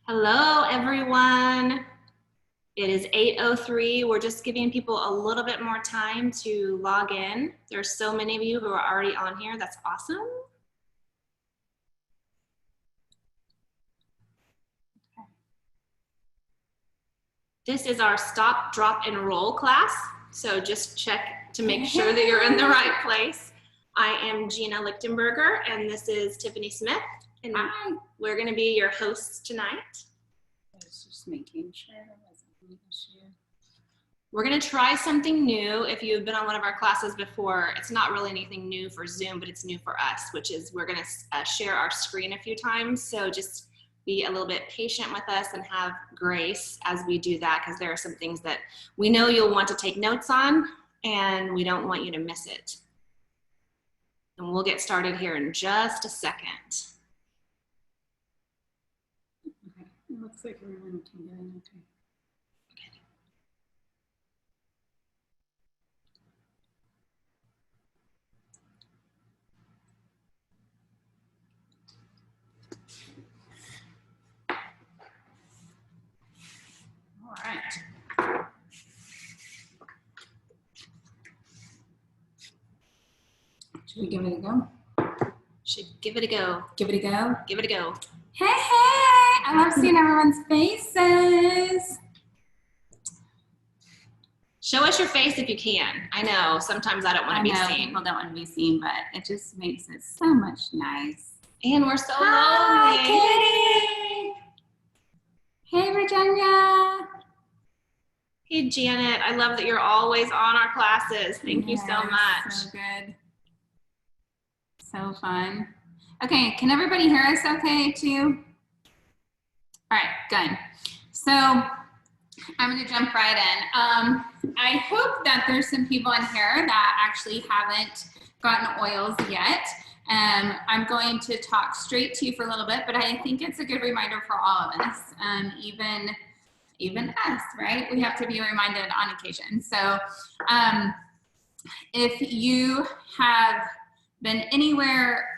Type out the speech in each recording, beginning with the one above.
Hello, everyone. It is 8:03. We're just giving people a little bit more time to log in. There's so many of you who are already on here. That's awesome. This is our stop, drop, and roll class. So just check to make sure that you're in the right place. I am Gina Lichtenberger, and this is Tiffany Smith. And Hi. We're going to be your hosts tonight. I was just making sure I wasn't going to share. We're going to try something new. If you've been on one of our classes before, it's not really anything new for Zoom, but it's new for us, which is we're going to share our screen a few times. So just be a little bit patient with us and have grace as we do that, because there are some things that we know you'll want to take notes on, and we don't want you to miss it. And we'll get started here in just a second. Okay, it looks like everyone can get in. Okay. All right. Should we give it a go? Should give it a go. Give it a go? Give it a go. Hey, hey! I love seeing everyone's faces. Show us your face if you can. I know sometimes I don't want to be seen. People don't want to be seen, but it just makes it so much nice. And we're so Hi, lonely. Kitty! Hey, Virginia! Hey, Janet. I love that you're always on our classes. Thank you so much. So good. So fun. Okay, can everybody hear us okay too? All right, good. So I'm gonna jump right in. I hope that there's some people in here that actually haven't gotten oils yet. I'm going to talk straight to you for a little bit, but I think it's a good reminder for all of us, even us, right? We have to be reminded on occasion. So if you have been anywhere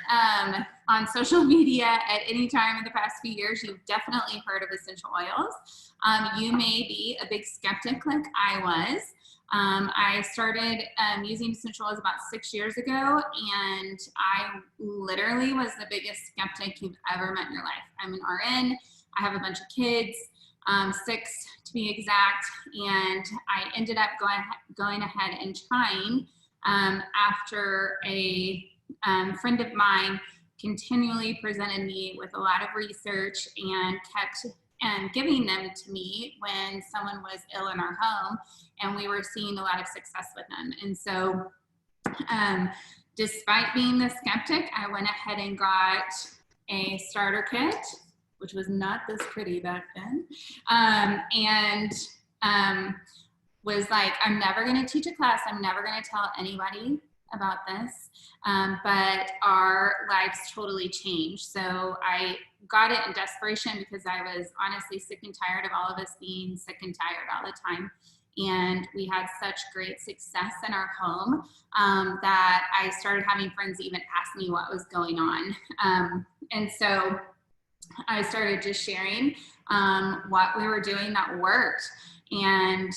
on social media at any time in the past few years, you've definitely heard of essential oils. You may be a big skeptic like I was. I started using essential oils about 6 years ago, and I literally was the biggest skeptic you've ever met in your life. I'm an RN, I have a bunch of kids, 6 to be exact, and I ended up going ahead and trying after a friend of mine continually presented me with a lot of research and kept giving them to me when someone was ill in our home, and we were seeing a lot of success with them. And so despite being the skeptic, I went ahead and got a starter kit, which was not this pretty back then, and was like, I'm never going to teach a class. I'm never going to tell anybody about this, but our lives totally changed. So I got it in desperation because I was honestly sick and tired of all of us being sick and tired all the time. And we had such great success in our home that I started having friends even ask me what was going on. And so I started just sharing what we were doing that worked. And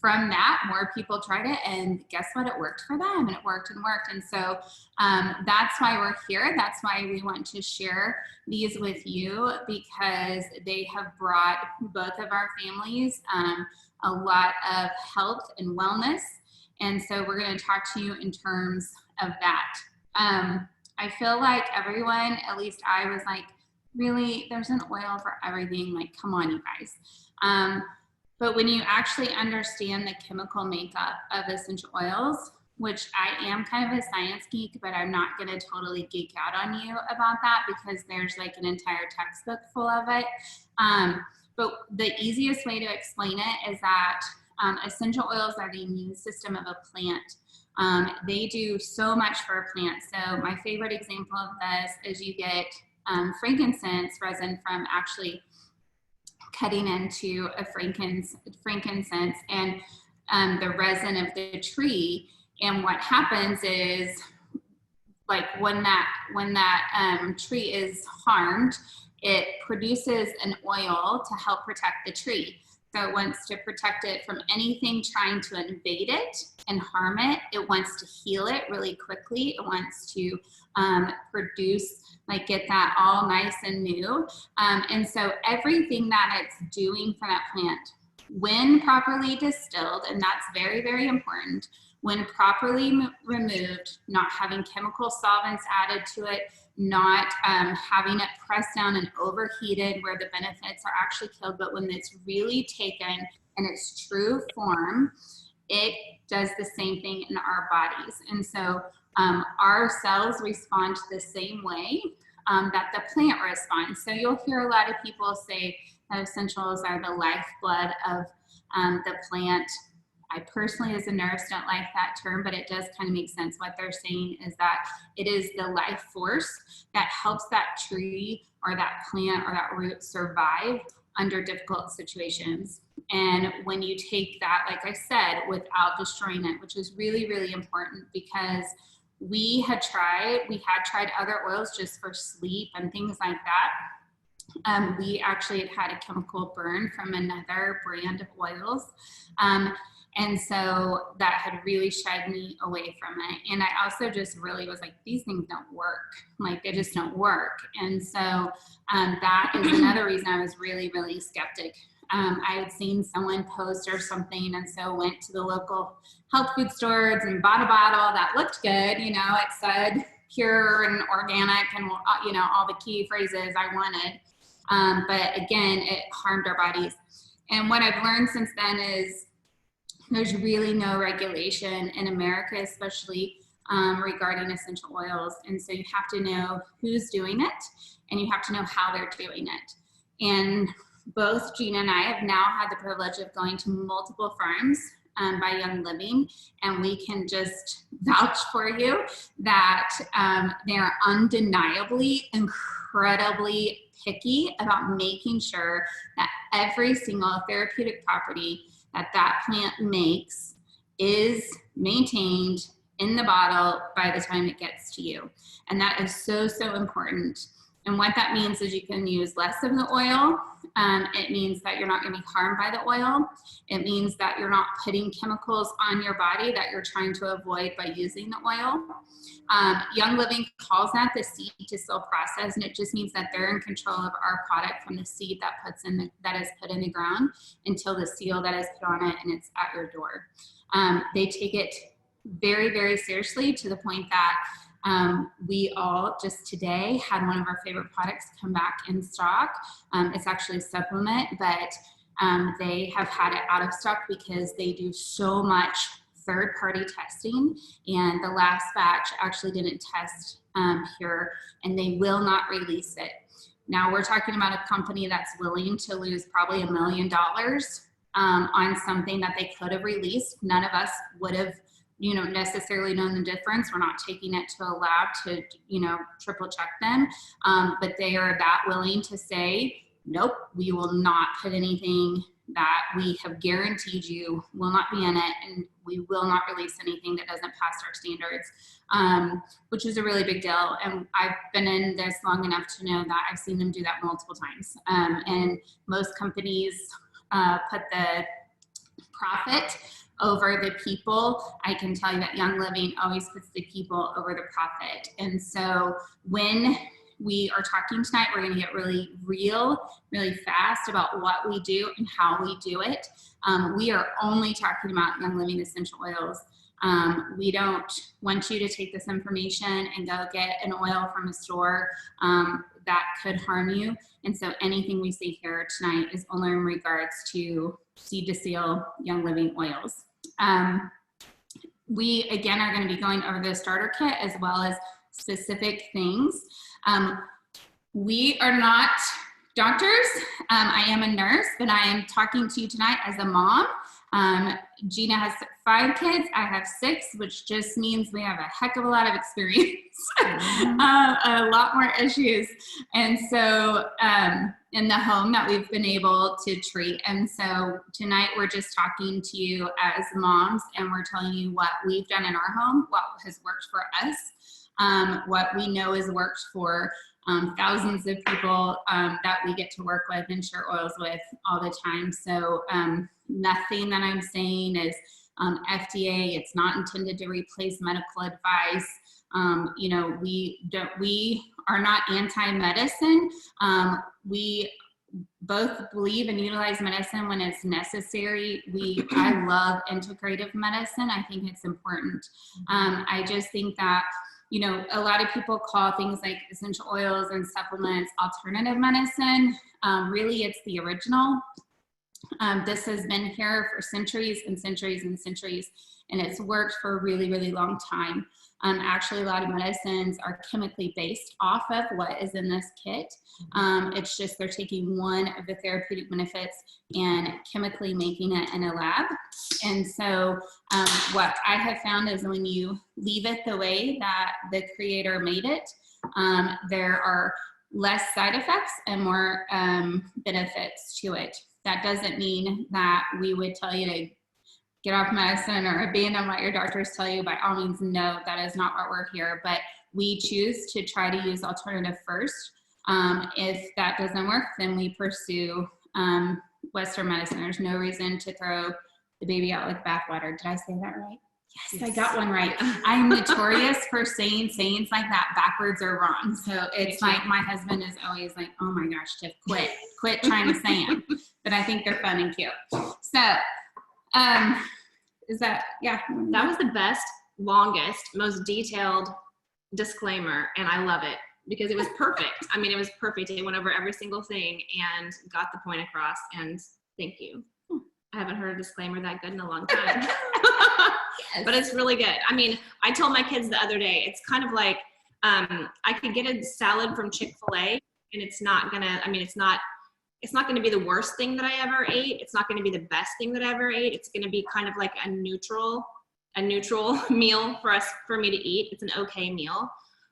from that, more people tried it, and guess what? It worked for them, and it worked and worked. And so that's why we're here. That's why we want to share these with you, because they have brought both of our families a lot of health and wellness. And so we're going to talk to you in terms of that. I feel like everyone, at least I was like, really, there's an oil for everything. Like, come on, you guys. But when you actually understand the chemical makeup of essential oils, which I am kind of a science geek, but I'm not going to totally geek out on you about that because there's like an entire textbook full of it. But the easiest way to explain it is that essential oils are the immune system of a plant. They do so much for a plant. So my favorite example of this is you get frankincense resin from actually cutting into a frankincense and the resin of the tree. And what happens is, like when that tree is harmed, it produces an oil to help protect the tree. So it wants to protect it from anything trying to invade it and harm it. It wants to heal it really quickly. It wants to produce, like get that all nice and new. And so everything that it's doing for that plant, when properly distilled, and that's very, very important, when properly removed, not having chemical solvents added to it, not having it pressed down and overheated where the benefits are actually killed, but when it's really taken in its true form, it does the same thing in our bodies. And so our cells respond the same way that the plant responds. So you'll hear a lot of people say that essentials are the lifeblood of the plant. I personally, as a nurse, don't like that term, but it does kind of make sense. What they're saying is that it is the life force that helps that tree or that plant or that root survive under difficult situations. And when you take that, like I said, without destroying it, which is really, really important, because we had tried other oils just for sleep and things like that. We actually had a chemical burn from another brand of oils. And so that had really shied me away from it. And I also just really was like, these things don't work. Like, they just don't work. And so that is another reason I was really, really skeptic. I had seen someone post or something, and so went to the local health food stores and bought a bottle that looked good. You know, it said pure and organic and, you know, all the key phrases I wanted. But again, it harmed our bodies. And what I've learned since then is there's really no regulation in America, especially regarding essential oils. And so you have to know who's doing it, and you have to know how they're doing it. And both Gina and I have now had the privilege of going to multiple farms by Young Living, and we can just vouch for you that they are undeniably incredibly picky about making sure that every single therapeutic property that that plant makes is maintained in the bottle by the time it gets to you. And that is so, so important. And what that means is you can use less of the oil. It means that you're not going to be harmed by the oil. It means that you're not putting chemicals on your body that you're trying to avoid by using the oil. Young Living calls that the seed to seal process, and it just means that they're in control of our product from the seed that is put in the ground until the seal that is put on it and it's at your door. They take it very, very seriously, to the point that we all just today had one of our favorite products come back in stock. It's actually a supplement, but they have had it out of stock because they do so much third-party testing, and the last batch actually didn't test pure, and they will not release it. Now we're talking about a company that's willing to lose probably $1 million on something that they could have released. None of us would have, you know, necessarily known the difference. We're not taking it to a lab to, you know, triple check them, but they are that willing to say, nope, we will not put anything that we have guaranteed you will not be in it, and we will not release anything that doesn't pass our standards, which is a really big deal. And I've been in this long enough to know that I've seen them do that multiple times. And most companies put the profit over the people. I can tell you that Young Living always puts the people over the profit. And so when we are talking tonight, we're going to get really real, really fast about what we do and how we do it. We are only talking about Young Living essential oils. We don't want you to take this information and go get an oil from a store that could harm you. And so anything we say here tonight is only in regards to seed to seal Young Living oils. We again are going to be going over the starter kit as well as specific things. We are not doctors. I am a nurse, but I am talking to you tonight as a mom. Gina has 5 kids. I have 6, which just means we have a heck of a lot of experience, a lot more issues. And so in the home that we've been able to treat. And so tonight we're just talking to you as moms, and we're telling you what we've done in our home, what has worked for us, what we know has worked for thousands of people that we get to work with and share oils with all the time. So nothing that I'm saying is FDA. It's not intended to replace medical advice. You know, we are not anti-medicine. We both believe and utilize medicine when it's necessary. I love integrative medicine. I think it's important. I just think that, you know, a lot of people call things like essential oils and supplements alternative medicine. Really, it's the original. This has been here for centuries and centuries and centuries, and it's worked for a really, really long time. Actually, a lot of medicines are chemically based off of what is in this kit. It's just they're taking one of the therapeutic benefits and chemically making it in a lab. And so what I have found is when you leave it the way that the creator made it, there are less side effects and more benefits to it. That doesn't mean that we would tell you to get off medicine or abandon what your doctors tell you. By all means, no, that is not what we're here. But we choose to try to use alternative first. If that doesn't work, then we pursue Western medicine. There's no reason to throw the baby out with bathwater. Did I say that right? Yes, I got one right. I'm notorious for saying sayings like that backwards or wrong. So it's like my husband is always like, oh my gosh, Tiff, quit trying to say them. But I think they're fun and cute. So is that, yeah. That was the best, longest, most detailed disclaimer, and I love it because it was perfect. I mean, it was perfect. It went over every single thing and got the point across, and thank you. I haven't heard a disclaimer that good in a long time. Yes. But it's really good. I mean, I told my kids the other day, it's kind of like I could get a salad from Chick-fil-A, and it's not gonna, I mean, it's not going to be the worst thing that I ever ate. It's not going to be the best thing that I ever ate. It's going to be kind of like a neutral meal for me to eat. It's an okay meal.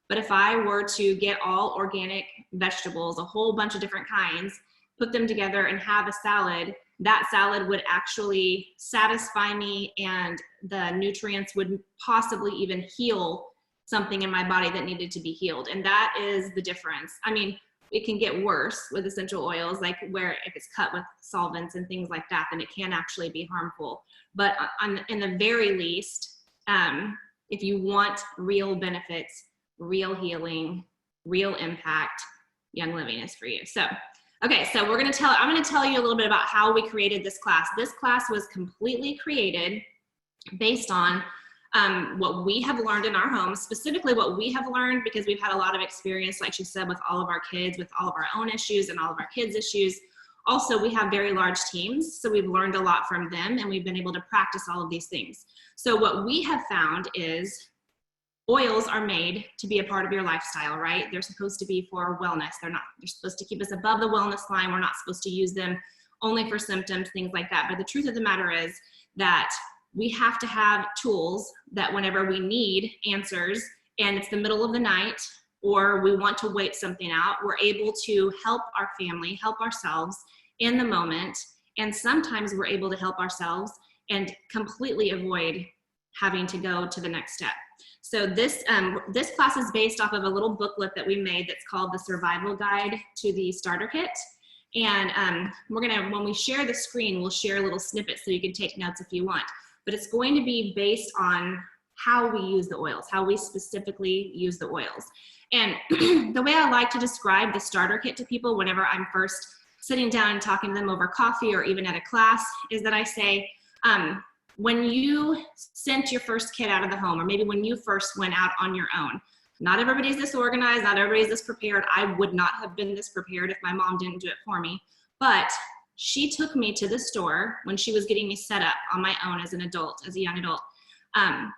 But if I were to get all organic vegetables, a whole bunch of different kinds, put them together and have a salad, that salad would actually satisfy me, and the nutrients would possibly even heal something in my body that needed to be healed. And that is the difference. I mean, it can get worse with essential oils, like where if it's cut with solvents and things like that, then it can actually be harmful. But in the very least, if you want real benefits, real healing, real impact, Young Living is for you. So, okay, so I'm going to tell you a little bit about how we created this class. This class was completely created based on what we have learned in our homes, specifically what we have learned, because we've had a lot of experience, like she said, with all of our kids, with all of our own issues and all of our kids' issues. Also, we have very large teams, so we've learned a lot from them, and we've been able to practice all of these things. So what we have found is oils are made to be a part of your lifestyle, right? They're supposed to be for wellness. They're supposed to keep us above the wellness line. We're not supposed to use them only for symptoms, things like that. But the truth of the matter is that we have to have tools that whenever we need answers and it's the middle of the night or we want to wait something out, we're able to help our family, help ourselves in the moment. And sometimes we're able to help ourselves and completely avoid having to go to the next step. So this class is based off of a little booklet that we made that's called the Survival Guide to the Starter Kit. And when we share the screen, we'll share little snippets so you can take notes if you want. But it's going to be based on how we use the oils, how we specifically use the oils. And the way I like to describe the starter kit to people whenever I'm first sitting down and talking to them over coffee or even at a class is that I say, when you sent your first kid out of the home, or maybe when you first went out on your own, not everybody's this organized, not everybody's this prepared. I would not have been this prepared if my mom didn't do it for me. But she took me to the store when she was getting me set up on my own as an adult, as a young adult.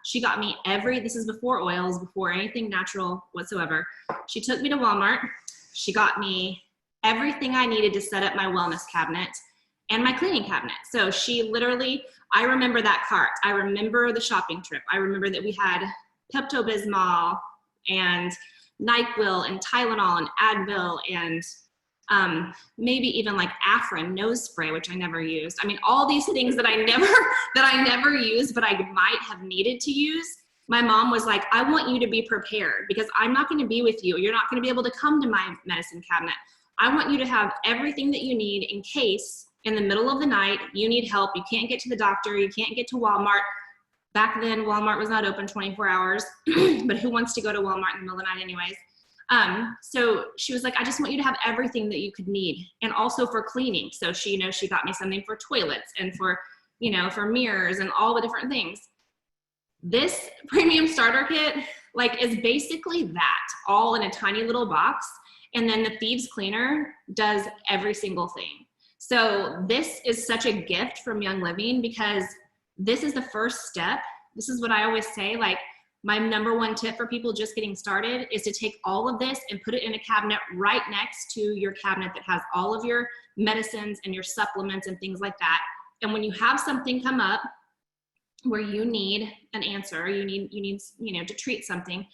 She got me this is before oils, before anything natural whatsoever. She took me to Walmart. She got me everything I needed to set up my wellness cabinet and my cleaning cabinet. So she literally, I remember that cart. I remember the shopping trip. I remember that we had Pepto-Bismol and NyQuil and Tylenol and Advil and maybe even like Afrin nose spray, which I never used. I mean, all these things that I never used, but I might have needed to use. my mom was like, I want you to be prepared because I'm not going to be with you. You're not going to be able to come to my medicine cabinet. I want you to have everything that you need in case in the middle of the night you need help. You can't get to the doctor. You can't get to Walmart. Back then, Walmart was not open 24 hours, but who wants to go to Walmart in the middle of the night anyways? So she was like, I just want you to have everything that you could need, and also for cleaning. So she, she got me something for toilets and for, for mirrors and all the different things. This premium starter kit, is basically that, all in a tiny little box. And then the Thieves Cleaner does every single thing. So this is such a gift from Young Living because this is the first step. This is what I always say, my number one tip for people just getting started is to take all of this and put it in a cabinet right next to your cabinet that has all of your medicines and your supplements and things like that. And when you have something come up where you need an answer, you need to treat something,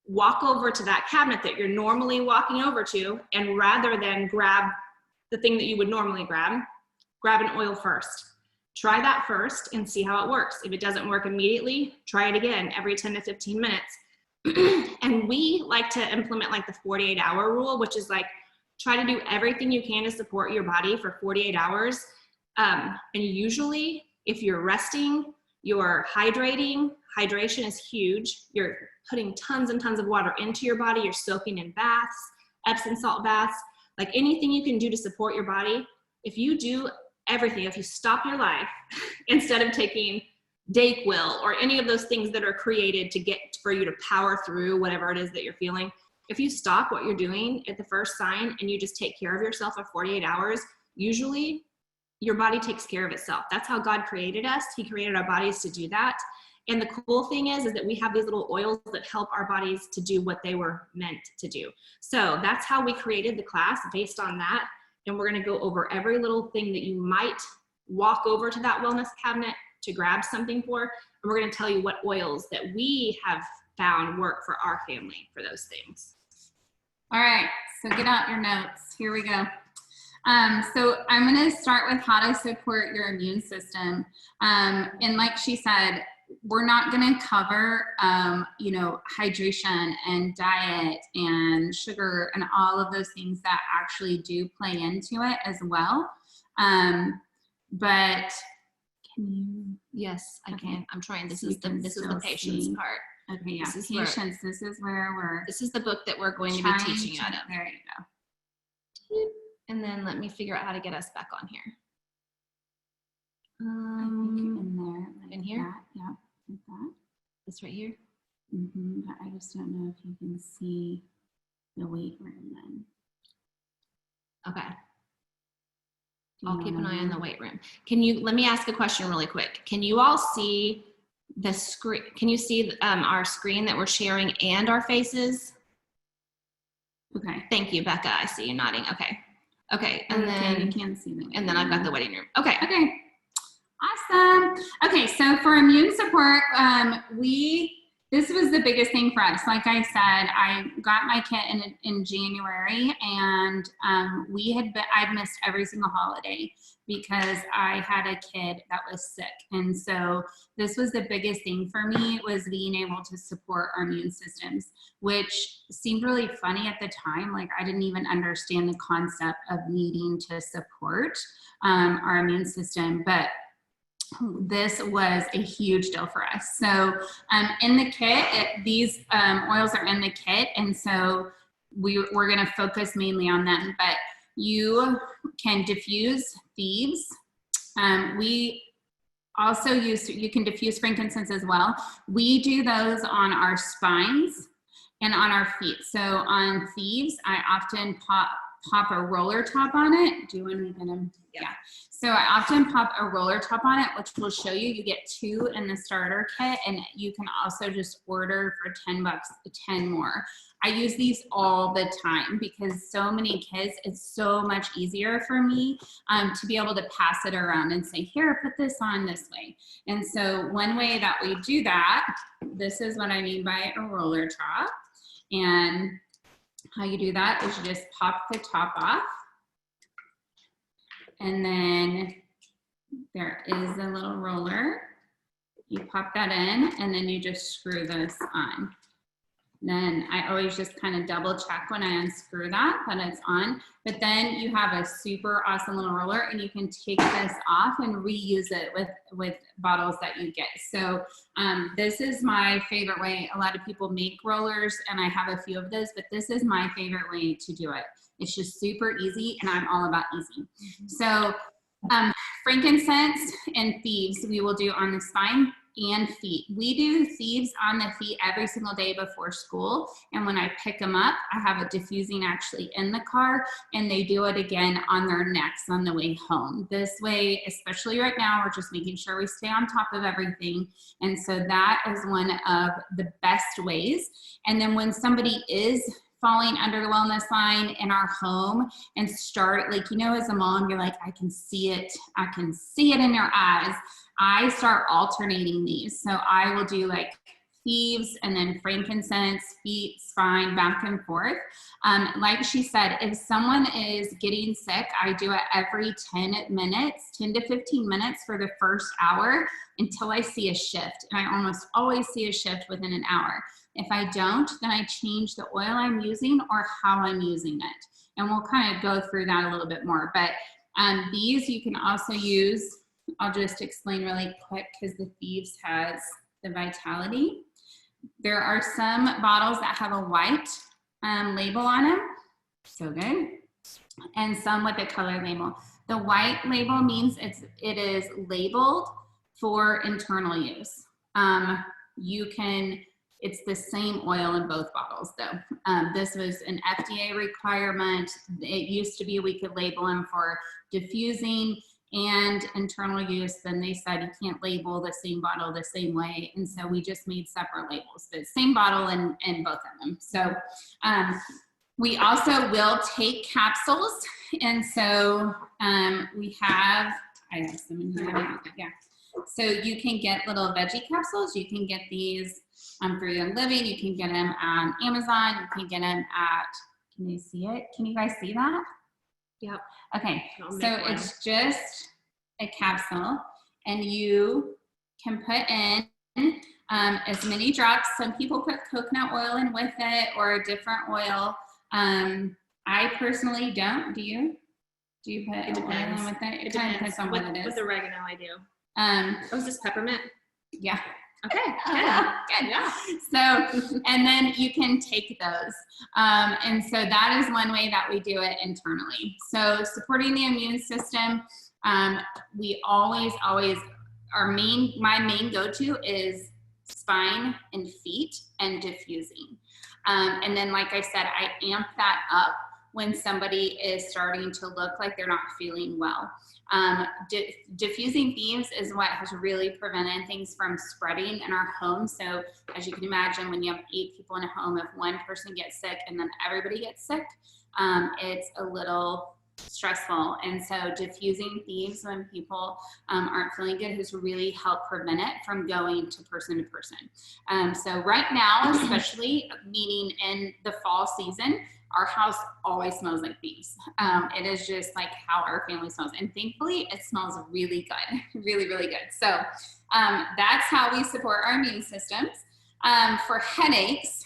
walk over to that cabinet that you're normally walking over to, and rather than grab the thing that you would normally grab an oil first. Try that first and see how it works. If it doesn't work immediately, try it again every 10 to 15 minutes. And we like to implement the 48-hour rule, which is try to do everything you can to support your body for 48 hours. And usually if you're resting, you're hydrating. Hydration is huge. You're putting tons and tons of water into your body. You're soaking in baths, Epsom salt baths, anything you can do to support your body. If you do everything, if you stop your life instead of taking Dayquil or any of those things that are created for you to power through whatever it is that you're feeling, if you stop what you're doing at the first sign and you just take care of yourself for 48 hours, usually your body takes care of itself. That's how God created us. He created our bodies to do that. And the cool thing is that we have these little oils that help our bodies to do what they were meant to do. So that's how we created the class, based on that. And we're going to go over every little thing that you might walk over to that wellness cabinet to grab something for. And we're going to tell you what oils that we have found work for our family for those things. All right, so get out your notes. Here we go. So I'm going to start with how to support your immune system. And like she said, we're not going to cover, hydration and diet and sugar and all of those things that actually do play into it as well. But can you? Yes, I can. I'm trying. This So is the patience part. Okay, yeah, This is patience. This is where this is the book that we're going to be teaching out of. There you go. And then let me figure out how to get us back on here. I think in there. In here? That. Yeah, like that. This right here? But I just don't know if you can see the weight room then. Okay. I'll keep an eye on the weight room. Let me ask a question really quick. Can you all see the screen? Can you see our screen that we're sharing and our faces? Okay. Thank you, Becca. I see you nodding. Okay. And then you can see the and then I've got the waiting room. Okay. Awesome. Okay, so for immune support, this was the biggest thing for us. Like I said, I got my kit in January, and I'd missed every single holiday because I had a kid that was sick. And so this was the biggest thing for me, was being able to support our immune systems, which seemed really funny at the time. I didn't even understand the concept of needing to support our immune system, but this was a huge deal for us. So in the kit, these oils are in the kit, and so we're going to focus mainly on them. But you can diffuse Thieves. We also you can diffuse frankincense as well. We do those on our spines and on our feet. So on Thieves, I often pop a roller top on it. Do you want me to? Yeah. So I often pop a roller top on it, which will show you get 2 in the starter kit, and you can also just order for $10, 10 more. I use these all the time because so many kids, it's so much easier for me to be able to pass it around and say, here, put this on this way. And so one way that we do that, this is what I mean by a roller top. And how you do that is you just pop the top off. And then there is a little roller. You pop that in, and then you just screw this on. Then I always just kind of double check when I unscrew that it's on. But then you have a super awesome little roller, and you can take this off and reuse it with bottles that you get. So this is my favorite way. A lot of people make rollers, and I have a few of those, but this is my favorite way to do it. It's just super easy, and I'm all about easy. So frankincense and thieves we will do on the spine and feet. We do thieves on the feet every single day before school, and when I pick them up, I have a diffusing actually in the car, and they do it again on their necks on the way home. This way, especially right now, we're just making sure we stay on top of everything, and so that is one of the best ways. And then when somebody is falling under the wellness line in our home and start, like, you know, as a mom, you're like, I can see it in your eyes. I start alternating these. So I will do like thieves and then frankincense, feet, spine, back and forth. Like she said, if someone is getting sick, I do it every 10 to 15 minutes for the first hour until I see a shift. And I almost always see a shift within an hour. If I don't, then I change the oil I'm using or how I'm using it. And we'll kind of go through that a little bit more. But these you can also use, I'll just explain really quick because the thieves has the vitality. There are some bottles that have a white label on them, so good, and some with a color label. The white label means it is labeled for internal use. It's the same oil in both bottles though. This was an FDA requirement. It used to be we could label them for diffusing and internal use. Then they said you can't label the same bottle the same way. And so we just made separate labels, but same bottle in both of them. So we also will take capsules. And so I have some in here. Yeah. So you can get little veggie capsules. You can get these for Young Living. You can get them on Amazon. You can get them can you see it? Can you guys see that? Yep. Okay, so it's just a capsule, and you can put in as many drops. Some people put coconut oil in with it or a different oil. I personally don't. Do you? Do you put oil in with it? It kind of depends on what it is. With oregano, I do. Is this peppermint? Yeah. Okay, good. Yeah. So, and then you can take those. And so that is one way that we do it internally. So supporting the immune system, we always, my main go-to is spine and feet and diffusing. And then, like I said, I amp that up when somebody is starting to look like they're not feeling well. Diffusing thieves is what has really prevented things from spreading in our home. So as you can imagine, when you have 8 people in a home, if one person gets sick and then everybody gets sick, it's a little stressful. And so diffusing thieves when people aren't feeling good has really helped prevent it from going to person. So right now, especially meaning in the fall season, our house always smells like thieves. It is just like how our family smells. And thankfully it smells really good, really, really good. So that's how we support our immune systems. For headaches,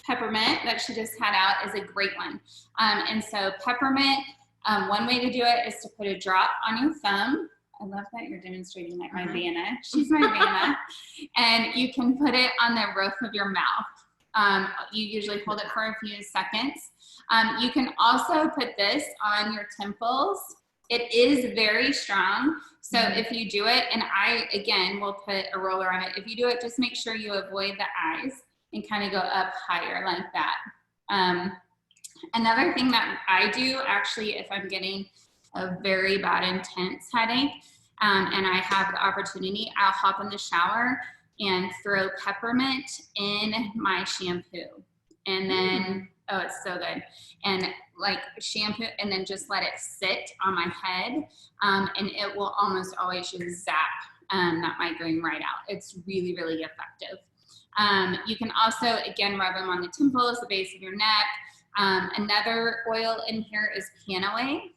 peppermint that she just had out is a great one. And so peppermint, one way to do it is to put a drop on your thumb. I love that you're demonstrating like my Vanna. She's my Vanna. And you can put it on the roof of your mouth. You usually hold it for a few seconds. You can also put this on your temples. It is very strong. So if you do it, and I, again, will put a roller on it. If you do it, just make sure you avoid the eyes and kind of go up higher like that. Another thing that I do actually, if I'm getting a very bad, intense headache, and I have the opportunity, I'll hop in the shower and throw peppermint in my shampoo. And then, oh, it's so good. And like shampoo, and then just let it sit on my head. And it will almost always just zap that migraine right out. It's really, really effective. You can also, again, rub them on the temples, the base of your neck. Another oil in here is Panaway.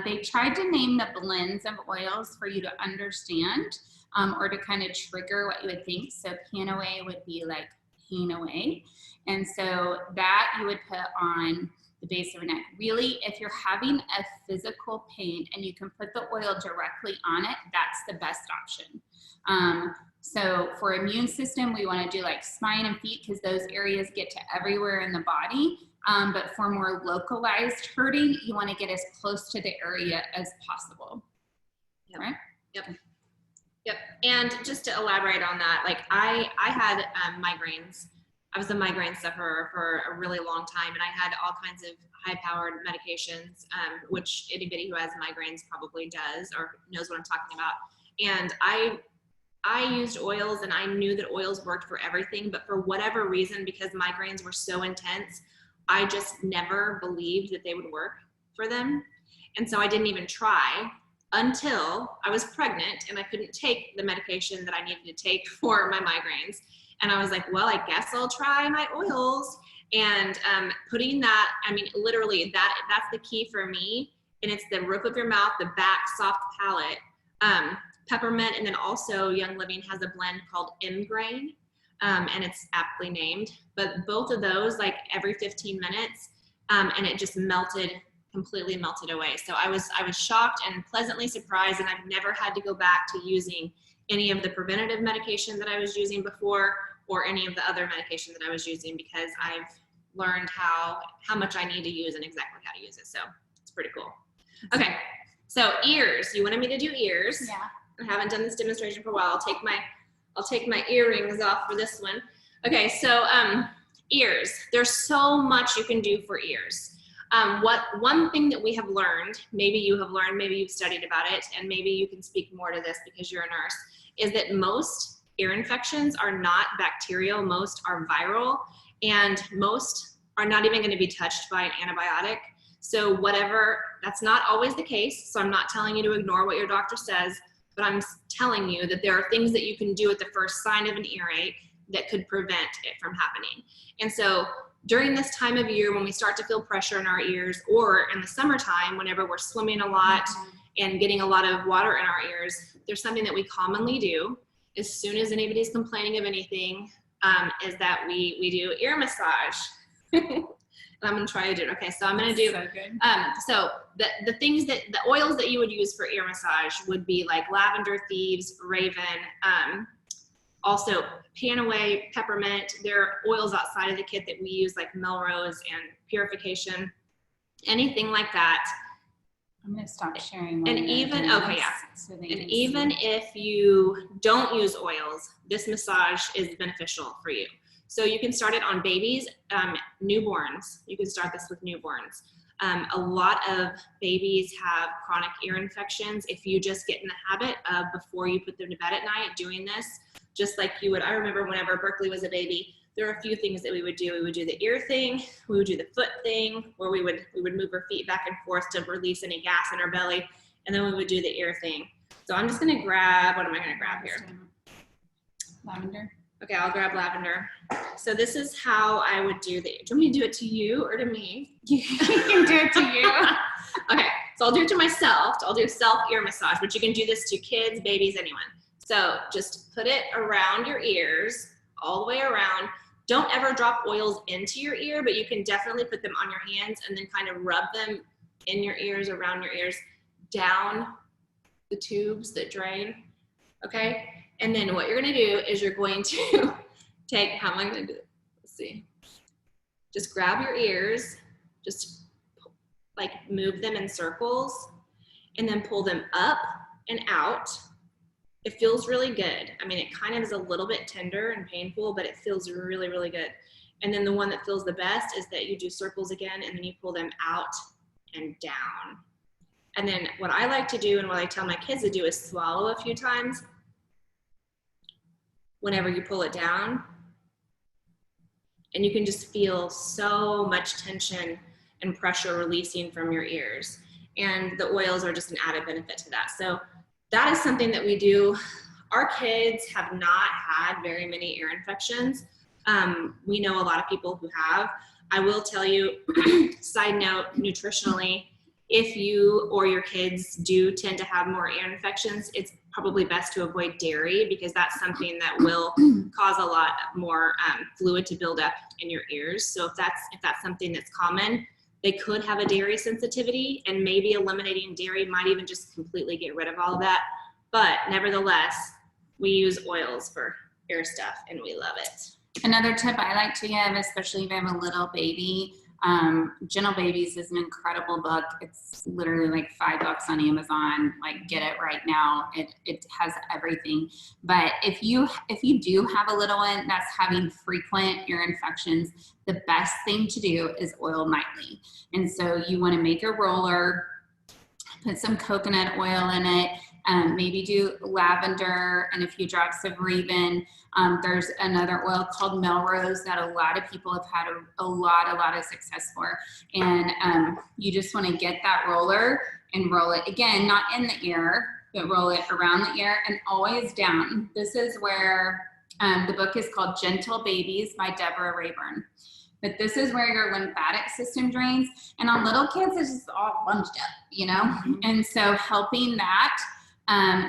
They tried to name the blends of oils for you to understand, or to kind of trigger what you would think. So pan away would be like pain away. And so that you would put on the base of your neck. Really, if you're having a physical pain and you can put the oil directly on it, that's the best option. So for immune system, we want to do like spine and feet because those areas get to everywhere in the body. But for more localized hurting, you want to get as close to the area as possible. Yep. Right? Yep. Yep. And just to elaborate on that, like I had migraines. I was a migraine sufferer for a really long time, and I had all kinds of high-powered medications, which anybody who has migraines probably does or knows what I'm talking about. And I used oils, and I knew that oils worked for everything, but for whatever reason, because migraines were so intense, I just never believed that they would work for them. And so I didn't even try until I was pregnant and I couldn't take the medication that I needed to take for my migraines. And I was like, well, I guess I'll try my oils. And putting that, I mean, literally that's the key for me. And it's the roof of your mouth, the back, soft palate, peppermint. And then also Young Living has a blend called M-Grain, and it's aptly named. But both of those, like every 15 minutes, and it just completely melted away. So I was shocked and pleasantly surprised, and I've never had to go back to using any of the preventative medication that I was using before or any of the other medication that I was using, because I've learned how much I need to use and exactly how to use it. So it's pretty cool. Okay, so ears. You wanted me to do ears. Yeah. I haven't done this demonstration for a while. I'll take my earrings off for this one. Okay, so ears. There's so much you can do for ears. One thing that we have learned, maybe you have learned, maybe you've studied about it, and maybe you can speak more to this because you're a nurse, is that most ear infections are not bacterial, most are viral, and most are not even going to be touched by an antibiotic. So that's not always the case. So I'm not telling you to ignore what your doctor says, but I'm telling you that there are things that you can do at the first sign of an earache that could prevent it from happening. And so during this time of year, when we start to feel pressure in our ears, or in the summertime, whenever we're swimming a lot and getting a lot of water in our ears, there's something that we commonly do as soon as anybody's complaining of anything, is that we do ear massage. And I'm gonna try to do it. Okay, so I'm gonna do, So good. so the things the oils that you would use for ear massage would be like lavender, thieves, raven, also pan away, peppermint. There are oils outside of the kit that we use like Melrose and Purification, anything like that. I'm gonna stop sharing. And even, okay, yeah. So And even if you don't use oils, this massage is beneficial for you. So you can start it on babies, newborns. You can start this with newborns. A lot of babies have chronic ear infections. If you just get in the habit of, before you put them to bed at night, doing this, just like you would, I remember whenever Berkeley was a baby, there are a few things that we would do. We would do the ear thing, we would do the foot thing, where we would move our feet back and forth to release any gas in our belly, and then we would do the ear thing. So I'm just gonna grab, what am I gonna grab here? Lavender. Okay, I'll grab lavender. So this is how I would do you want me to do it to you or to me? You can do it to you. Okay, so I'll do it to myself. I'll do self ear massage, but you can do this to kids, babies, anyone. So just put it around your ears, all the way around. Don't ever drop oils into your ear, but you can definitely put them on your hands and then kind of rub them in your ears, around your ears, down the tubes that drain, okay? And then what you're gonna do is you're going to take, how am I gonna do it? Let's see. Just grab your ears, just like move them in circles, and then pull them up and out. It feels really good. I mean, it kind of is a little bit tender and painful, but it feels really, really good. And then the one that feels the best is that you do circles again, and then you pull them out and down. And then what I like to do, and what I tell my kids to do, is swallow a few times whenever you pull it down. And you can just feel so much tension and pressure releasing from your ears. And the oils are just an added benefit to that. So that is something that we do. Our kids have not had very many ear infections. We know a lot of people who have. I will tell you, side note, nutritionally, if you or your kids do tend to have more ear infections, it's probably best to avoid dairy because that's something that will cause a lot more fluid to build up in your ears. So if that's something that's common, they could have a dairy sensitivity, and maybe eliminating dairy might even just completely get rid of all of that. But nevertheless, we use oils for ear stuff and we love it. Another tip I like to give, especially if you have a little baby, Gentle Babies is an incredible book. It's literally like $5 on Amazon. Like, get it right now. It has everything. But if you do have a little one that's having frequent ear infections, the best thing to do is oil nightly. And so you want to make a roller, put some coconut oil in it, maybe do lavender and a few drops of Raven. There's another oil called Melrose that a lot of people have had a lot of success for. And you just want to get that roller and roll it, again, not in the ear, but roll it around the ear and always down. This is where the book is called Gentle Babies by Deborah Rayburn. But this is where your lymphatic system drains. And on little kids, it's just all bunched up, you know? Mm-hmm. And so helping that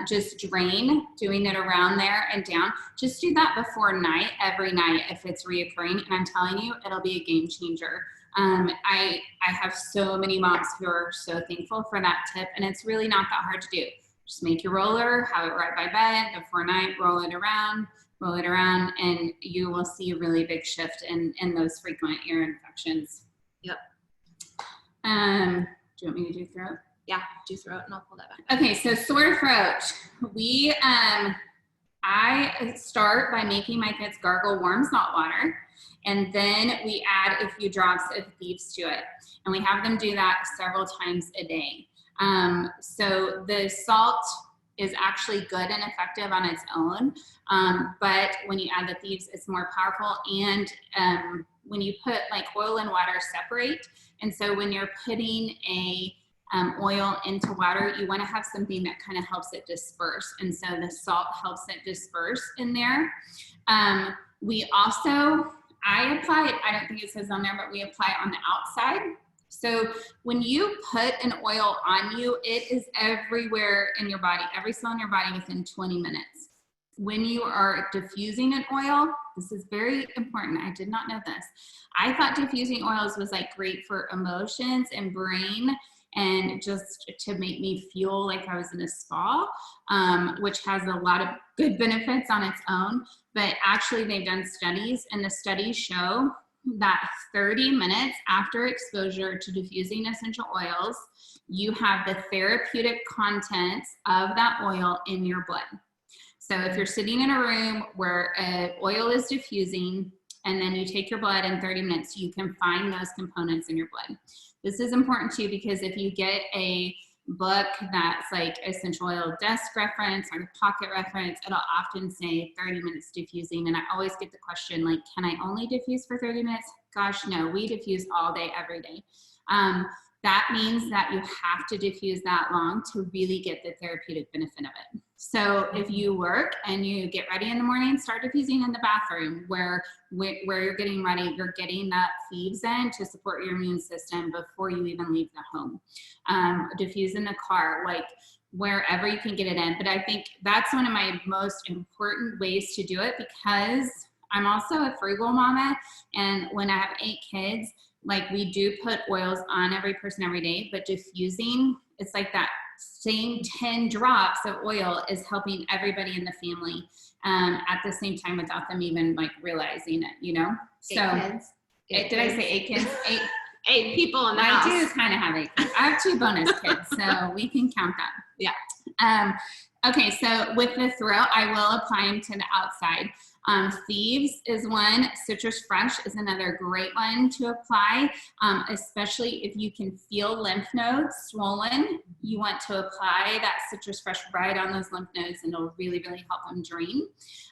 just drain, doing it around there and down. Just do that before night, every night if it's reoccurring. And I'm telling you, it'll be a game changer. I have so many moms who are so thankful for that tip. And it's really not that hard to do. Just make your roller, have it right by bed before night, roll it around, and you will see a really big shift in those frequent ear infections. Yep. Do you want me to do throat? Yeah, do throat and I'll pull that back. Okay, so sore throat. I start by making my kids gargle warm salt water, and then we add a few drops of Thieves to it. And we have them do that several times a day. So the salt is actually good and effective on its own, but when you add the Thieves, it's more powerful. And when you put, like, oil and water separate, and so when you're putting a oil into water, you want to have something that kind of helps it disperse, and so the salt helps it disperse in there. We also, I apply it, I don't think it says on there, but we apply it on the outside. So when you put an oil on you, it is everywhere in your body, every cell in your body within 20 minutes. When you are diffusing an oil, this is very important. I did not know this. I thought diffusing oils was like great for emotions and brain and just to make me feel like I was in a spa, which has a lot of good benefits on its own. But actually they've done studies, and the studies show that 30 minutes after exposure to diffusing essential oils, you have the therapeutic contents of that oil in your blood. So if you're sitting in a room where oil is diffusing, and then you take your blood in 30 minutes, you can find those components in your blood. This is important too, because if you get a book that's like essential oil desk reference or pocket reference, it'll often say 30 minutes diffusing. And I always get the question, like, can I only diffuse for 30 minutes? Gosh, no, we diffuse all day, every day. That means that you have to diffuse that long to really get the therapeutic benefit of it. So if you work and you get ready in the morning, start diffusing in the bathroom where you're getting ready, you're getting that Thieves in to support your immune system before you even leave the home. Diffuse in the car, like wherever you can get it in. But I think that's one of my most important ways to do it, because I'm also a frugal mama, and when I have 8 kids, like, we do put oils on every person every day, but diffusing, it's like that same 10 drops of oil is helping everybody in the family at the same time without them even like realizing it, you know? 8 kids. Did I say 8 kids? 8 people in the house. I do kind of have 8 kids. I have 2 bonus kids, so we can count that. Yeah. Okay, so with the throat, I will apply them to the outside. Thieves is one. Citrus Fresh is another great one to apply, especially if you can feel lymph nodes swollen. You want to apply that Citrus Fresh right on those lymph nodes, and it'll really, really help them drain.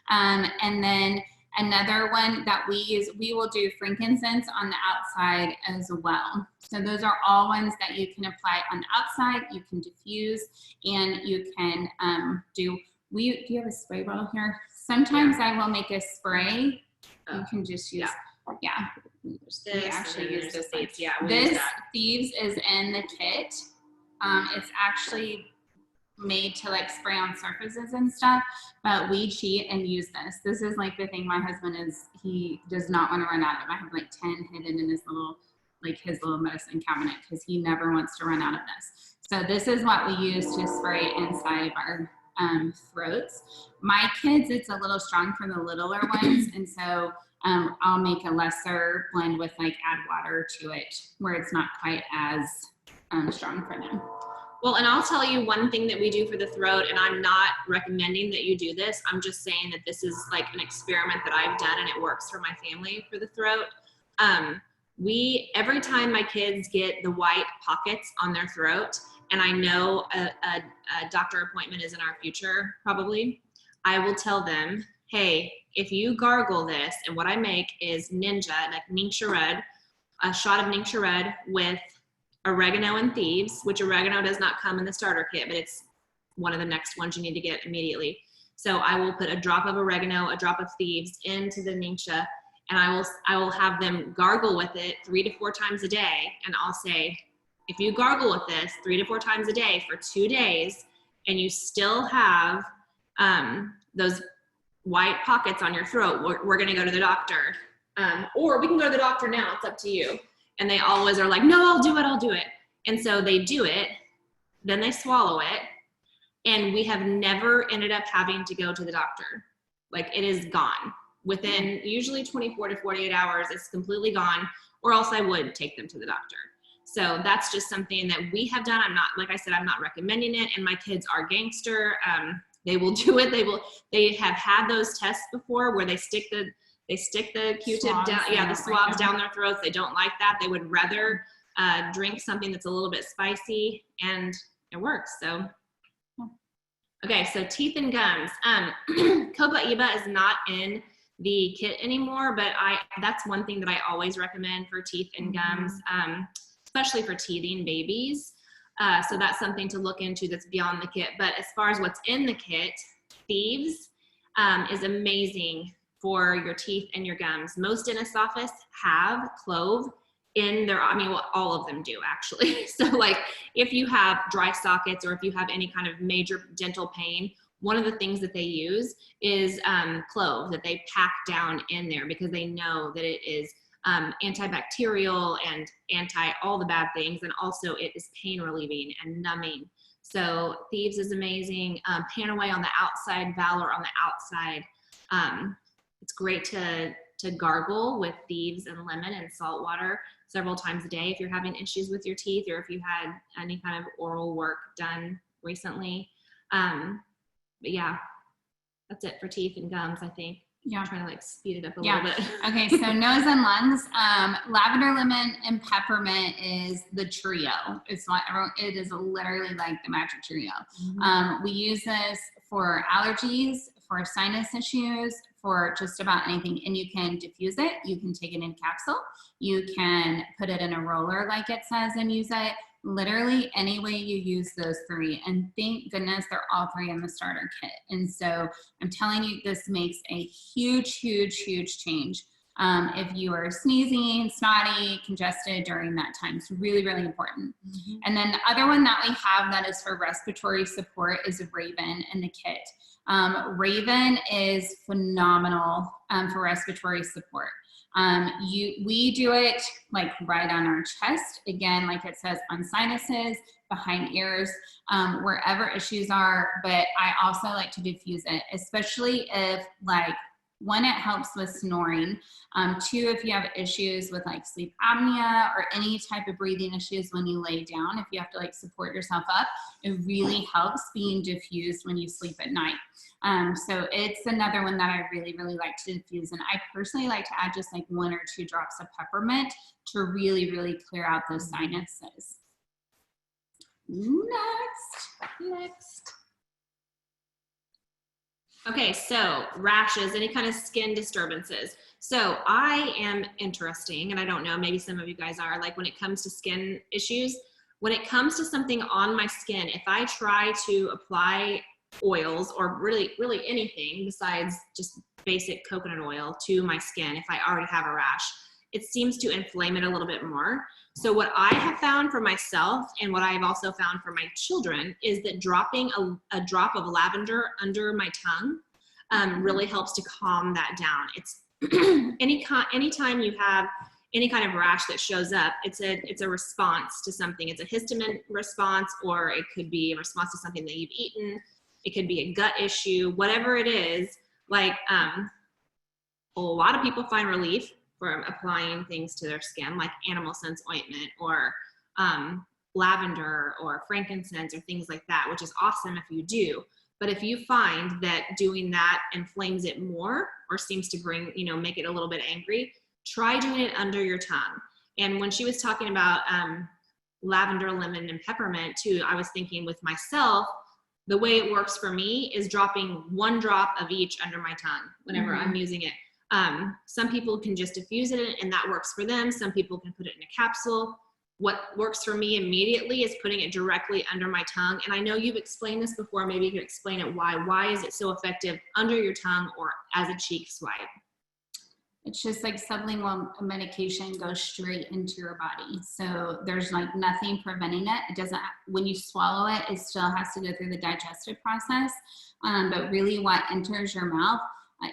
And then another one that we use, we will do frankincense on the outside as well. So those are all ones that you can apply on the outside. You can diffuse, and you can do you have a spray bottle here? Sometimes I will make a spray. You can just use, yeah. We actually use this. Yeah, this Thieves is in the kit. It's actually made to like spray on surfaces and stuff, but we cheat and use this. This is like the thing my husband he does not want to run out of. I have like 10 hidden in his little medicine cabinet because he never wants to run out of this. So this is what we use to spray inside our throats. My kids, it's a little strong for the littler ones, and so I'll make a lesser blend with like add water to it where it's not quite as strong for them. Well, and I'll tell you one thing that we do for the throat, and I'm not recommending that you do this. I'm just saying that this is like an experiment that I've done and it works for my family for the throat. Every time my kids get the white pockets on their throat, and I know a doctor appointment is in our future, probably, I will tell them, hey, if you gargle this, and what I make is Ningxia Red, a shot of Ningxia Red with oregano and thieves, which oregano does not come in the starter kit, but it's one of the next ones you need to get immediately. So I will put a drop of oregano, a drop of thieves into the Ningxia, and I will have them gargle with it 3 to 4 times a day. And I'll say, if you gargle with this 3 to 4 times a day for 2 days, and you still have those white pockets on your throat, we're going to go to the doctor. Or we can go to the doctor now. It's up to you. And they always are like, no, I'll do it. And so they do it, then they swallow it. And we have never ended up having to go to the doctor. Like, it is gone. Within usually 24 to 48 hours, it's completely gone, or else I would take them to the doctor. So that's just something that we have done. Like I said, I'm not recommending it. And my kids are gangster. They will do it. They have had those tests before where they stick the Q-tip down, the swabs down their throats. They don't like that. They would rather drink something that's a little bit spicy, and it works. So, okay, so teeth and gums. Copaiba is not in the kit anymore, but that's one thing that I always recommend for teeth and gums, especially for teething babies. So that's something to look into that's beyond the kit. But as far as what's in the kit, thieves is amazing for your teeth and your gums. Most dentist offices have clove in their, all of them do actually. So like if you have dry sockets or if you have any kind of major dental pain, one of the things that they use is clove that they pack down in there because they know that it is antibacterial and anti all the bad things, and also it is pain relieving and numbing. So thieves is amazing. Panaway on the outside, Valor on the outside. It's great to gargle with thieves and lemon and salt water several times a day if you're having issues with your teeth or if you had any kind of oral work done recently. But yeah, that's it for teeth and gums, I think. Yeah. I'm trying to like speed it up a little bit. Okay, so nose and lungs. Lavender, lemon, and peppermint is the trio. It is literally like the magic trio. We use this for allergies, for sinus issues, for just about anything. And you can diffuse it. You can take it in capsule. You can put it in a roller like it says and use it. Literally any way you use those 3. And thank goodness they're all 3 in the starter kit. And so I'm telling you, this makes a huge, huge, huge change. If you are sneezing, snotty, congested during that time, it's really, really important. And then the other one that we have that is for respiratory support is Raven in the kit. Raven is phenomenal for respiratory support. We do it like right on our chest, again, like it says, on sinuses, behind ears, wherever issues are. But I also like to diffuse it, especially if like, 1, it helps with snoring. 2, if you have issues with like sleep apnea or any type of breathing issues when you lay down, if you have to like support yourself up, it really helps being diffused when you sleep at night. So it's another one that I really, really like to diffuse. And I personally like to add just like 1 or 2 drops of peppermint to really, really clear out those sinuses. Next. Okay, so rashes, any kind of skin disturbances. So I am interesting, and I don't know, maybe some of you guys are, like when it comes to skin issues, when it comes to something on my skin, if I try to apply oils or really anything besides just basic coconut oil to my skin, if I already have a rash, it seems to inflame it a little bit more. So what I have found for myself, and what I've also found for my children, is that dropping a drop of lavender under my tongue really helps to calm that down. It's anytime you have any kind of rash that shows up, it's a response to something. It's a histamine response, or it could be a response to something that you've eaten. It could be a gut issue, whatever it is. Like a lot of people find relief from applying things to their skin, like animal sense ointment or lavender or frankincense or things like that, which is awesome if you do. But if you find that doing that inflames it more, or seems to bring, make it a little bit angry, try doing it under your tongue. And when she was talking about lavender, lemon, and peppermint too, I was thinking with myself, the way it works for me is dropping 1 drop of each under my tongue whenever I'm using it. Some people can just diffuse it and that works for them. Some people can put it in a capsule. What works for me immediately is putting it directly under my tongue. And I know you've explained this before. Maybe you could explain it why. Why is it so effective under your tongue or as a cheek swipe? It's just like sublingual medication goes straight into your body. So there's like nothing preventing it. It doesn't, when you swallow it, it still has to go through the digestive process. But really what enters your mouth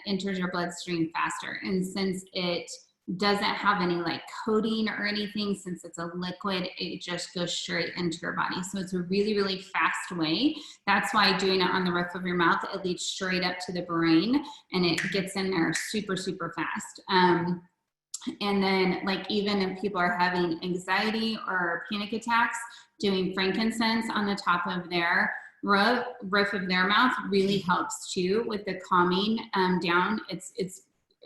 enters your bloodstream faster. And since it doesn't have any like coating or anything, since it's a liquid, it just goes straight into your body. So it's a really, really fast way. That's why doing it on the roof of your mouth, it leads straight up to the brain and it gets in there super, super fast. And then like even if people are having anxiety or panic attacks, doing frankincense on the top of their roof of their mouth really helps too with the calming down. It's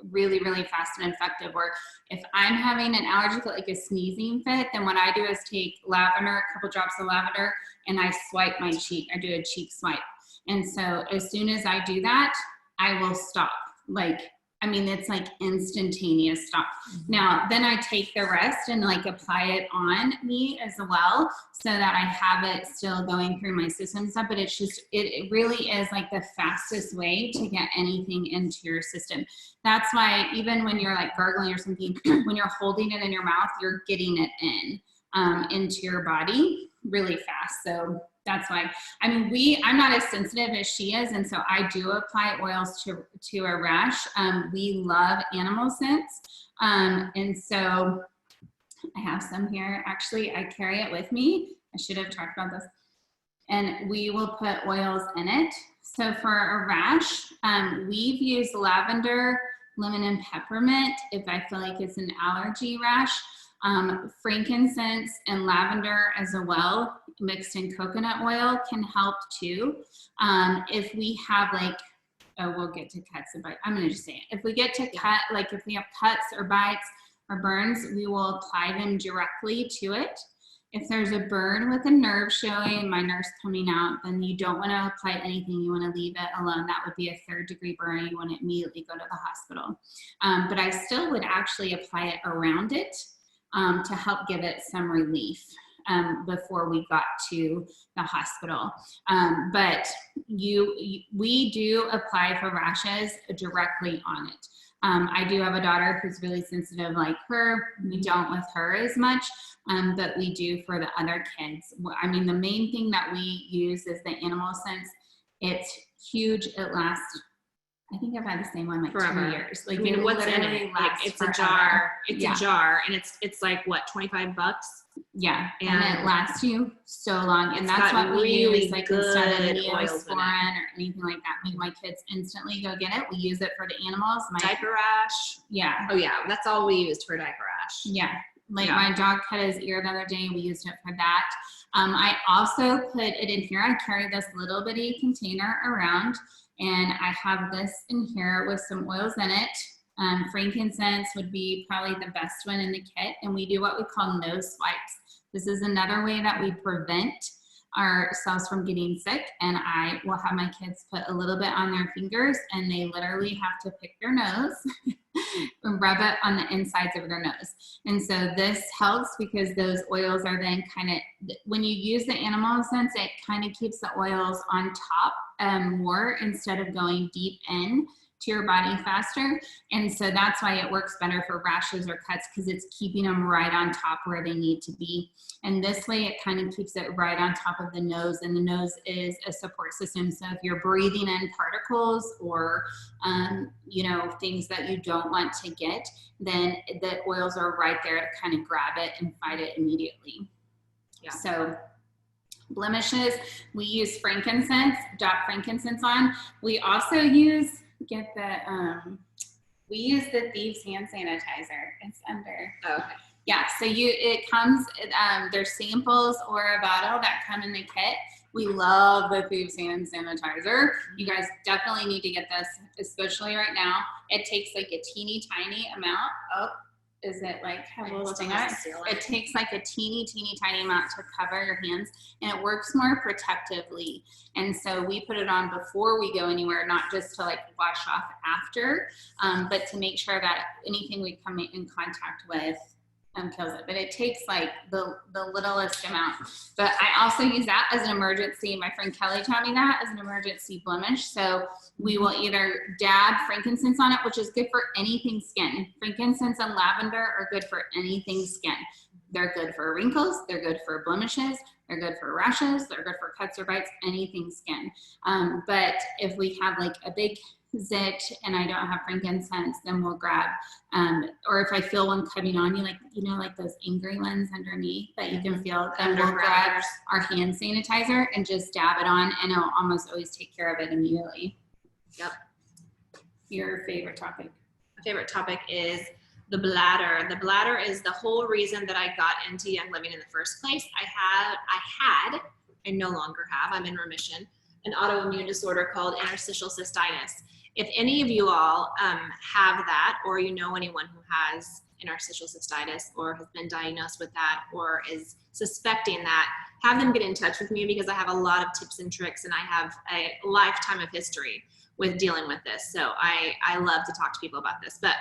really, really fast and effective. Or if I'm having an allergy, like a sneezing fit, then what I do is take lavender, a couple drops of lavender, and I swipe my cheek. I do a cheek swipe. And so as soon as I do that, I will stop. It's like instantaneous stop. Now, then I take the rest and like apply it on me as well so that I have it still going through my system and stuff. But it's just, it really is like the fastest way to get anything into your system. That's why even when you're like gargling or something, when you're holding it in your mouth, you're getting it into your body really fast. So that's why, I'm not as sensitive as she is. And so I do apply oils to a rash. We love animal scents. And so I have some here. Actually, I carry it with me. I should have talked about this. And we will put oils in it. So for a rash, we've used lavender, lemon, and peppermint if I feel like it's an allergy rash. Frankincense and lavender as well, mixed in coconut oil, can help too. If we have we'll get to cuts and bites. I'm going to just say it. If we get to if we have cuts or bites or burns, we will apply them directly to it. If there's a burn with a nerve showing, my nerve's coming out, then you don't want to apply anything. You want to leave it alone. That would be a 3rd-degree burn. You want to immediately go to the hospital. But I still would actually apply it around it to help give it some relief before we got to the hospital. But we do apply for rashes directly on it. I do have a daughter who's really sensitive like her. We don't with her as much, but we do for the other kids. The main thing that we use is the animal scents. It's huge. It lasts, I think I've had the same one forever. 2 years. What's in it? It's forever. A jar. It's a jar, and it's like what, $25? Yeah, and it lasts you so long, and that's what we really use. Like instead of Neosporin or anything like that, make my kids instantly go get it. We use it for the animals. Diaper rash. Yeah. Oh yeah, that's all we used for diaper rash. Yeah. My dog cut his ear the other day. We used it for that. I also put it in here. I carry this little bitty container around, and I have this in here with some oils in it. Frankincense would be probably the best one in the kit. And we do what we call nose swipes. This is another way that we prevent ourselves from getting sick. And I will have my kids put a little bit on their fingers, and they literally have to pick their nose and rub it on the insides of their nose. And so this helps because those oils are then when you use the animal scents, it kind of keeps the oils on top more instead of going deep in to your body faster. And so that's why it works better for rashes or cuts, because it's keeping them right on top where they need to be. And this way it kind of keeps it right on top of the nose, and the nose is a support system. So if you're breathing in particles or, you know, things that you don't want to get, then the oils are right there to kind of grab it and fight it immediately. Yeah. So blemishes, we use frankincense, dot frankincense on. We also use, we use the Thieves hand sanitizer. It's under. Oh, okay. Yeah, so it comes, there's samples or a bottle that come in the kit. We love the Thieves hand sanitizer. You guys definitely need to get this, especially right now. It takes like a teeny tiny amount. Oh, is it like have a little thing on it? It takes like a teeny tiny amount to cover your hands, and it works more protectively. And so we put it on before we go anywhere, not just to like wash off after, but to make sure that anything we come in contact with kills it. But it takes like the littlest amount. But I also use that as an emergency. My friend Kelly taught me that as an emergency blemish. So we will either dab frankincense on it, which is good for anything skin. Frankincense and lavender are good for anything skin. They're good for wrinkles, they're good for blemishes, they're good for rashes, they're good for cuts or bites, anything skin. But if we have like a big zit and I don't have frankincense, then we'll grab, or if I feel one coming on you, like, you know, like those angry ones underneath that you can feel, then we'll grab our hand sanitizer and just dab it on, and it'll almost always take care of it immediately. Yep. Your favorite topic? My favorite topic is the bladder. The bladder is the whole reason that I got into Young Living in the first place. I had, and no longer have, I'm in remission, an autoimmune disorder called interstitial cystitis. If any of you all have that, or you know anyone who has interstitial cystitis or has been diagnosed with that or is suspecting that, have them get in touch with me, because I have a lot of tips and tricks, and I have a lifetime of history with dealing with this. So I love to talk to people about this. But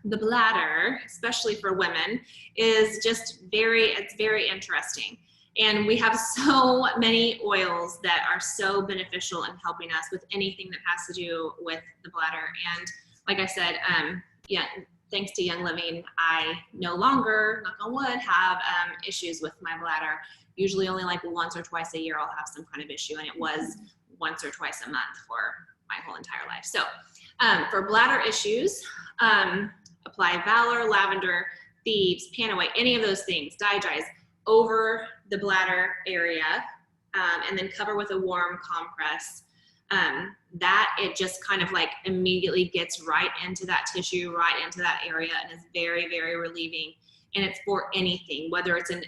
the bladder, especially for women, is just it's very interesting. And we have so many oils that are so beneficial in helping us with anything that has to do with the bladder. And like I said, yeah, thanks to Young Living, I no longer, knock on wood, have issues with my bladder. Usually only like once or twice a year I'll have some kind of issue, and it was once or twice a month for my whole entire life. So for bladder issues, apply Valor, Lavender, Thieves, Panaway, any of those things, Di-Dries, over the bladder area, and then cover with a warm compress. That it just kind of like immediately gets right into that tissue, right into that area, and is very, very relieving. And it's for anything, whether it's an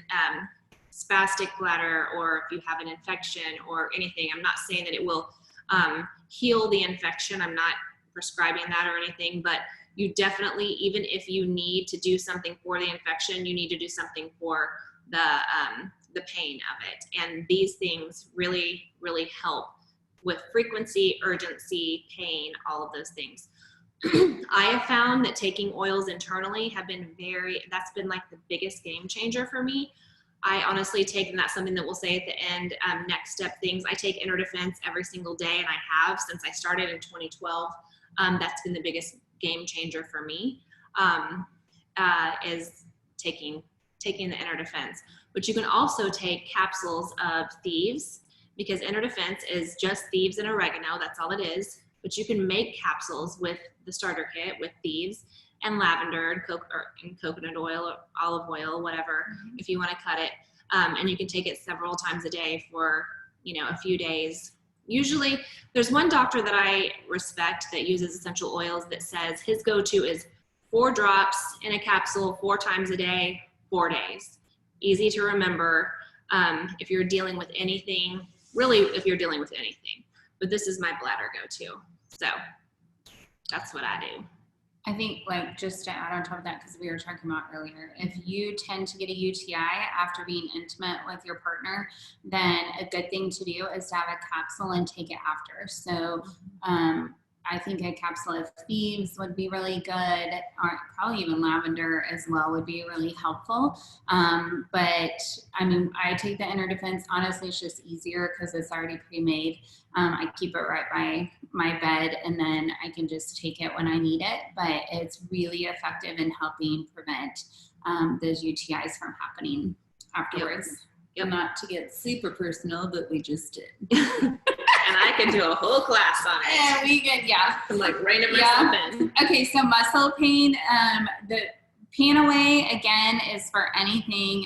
spastic bladder or if you have an infection or anything. I'm not saying that it will heal the infection. I'm not prescribing that or anything, but you definitely, even if you need to do something for the infection, you need to do something for the pain of it. And these things really, really help with frequency, urgency, pain, all of those things. I have found that taking oils internally have been that's been like the biggest game changer for me. I honestly take, and that's something that we'll say at the end, next step things. I take Inner Defense every single day, and I have since I started in 2012. That's been the biggest game changer for me, is taking the Inner Defense. But you can also take capsules of Thieves, because Inner Defense is just Thieves and oregano. That's all it is. But you can make capsules with the starter kit with Thieves and lavender and coconut oil or olive oil, whatever, if you want to cut it. And you can take it several times a day for, a few days. Usually there's one doctor that I respect that uses essential oils that says his go-to is 4 drops in a capsule 4 times a day, 4 days. Easy to remember if you're dealing with anything, really if you're dealing with anything. But this is my bladder go-to. So that's what I do. I think, like, just to add on top of that, because we were talking about earlier, if you tend to get a UTI after being intimate with your partner, then a good thing to do is to have a capsule and take it after. So I think a capsule of thieves would be really good, or probably even lavender as well would be really helpful. But I mean, I take the inner defense. Honestly, it's just easier because it's already pre-made. I keep it right by my bed, and then I can just take it when I need it. But it's really effective in helping prevent those UTIs from happening afterwards. Yep. Not to get super personal, but we just did. And I could do a whole class on it. Yeah, we could, yeah. I'm like reining myself in. Okay, so muscle pain, the Panaway, again, is for anything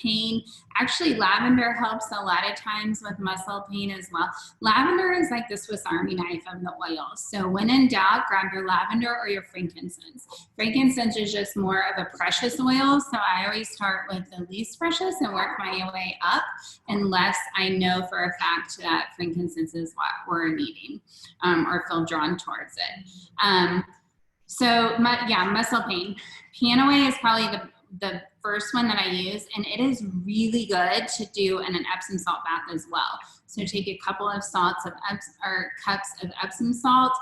pain. Actually, lavender helps a lot of times with muscle pain as well. Lavender is like the Swiss Army knife of the oils. So when in doubt, grab your lavender or your frankincense. Frankincense is just more of a precious oil, so I always start with the least precious and work my way up, unless I know for a fact that frankincense is what we're needing or feel drawn towards it. Muscle pain. Panaway is probably the first one that I use, and it is really good to do in an Epsom salt bath as well. So take a couple of cups of Epsom salt,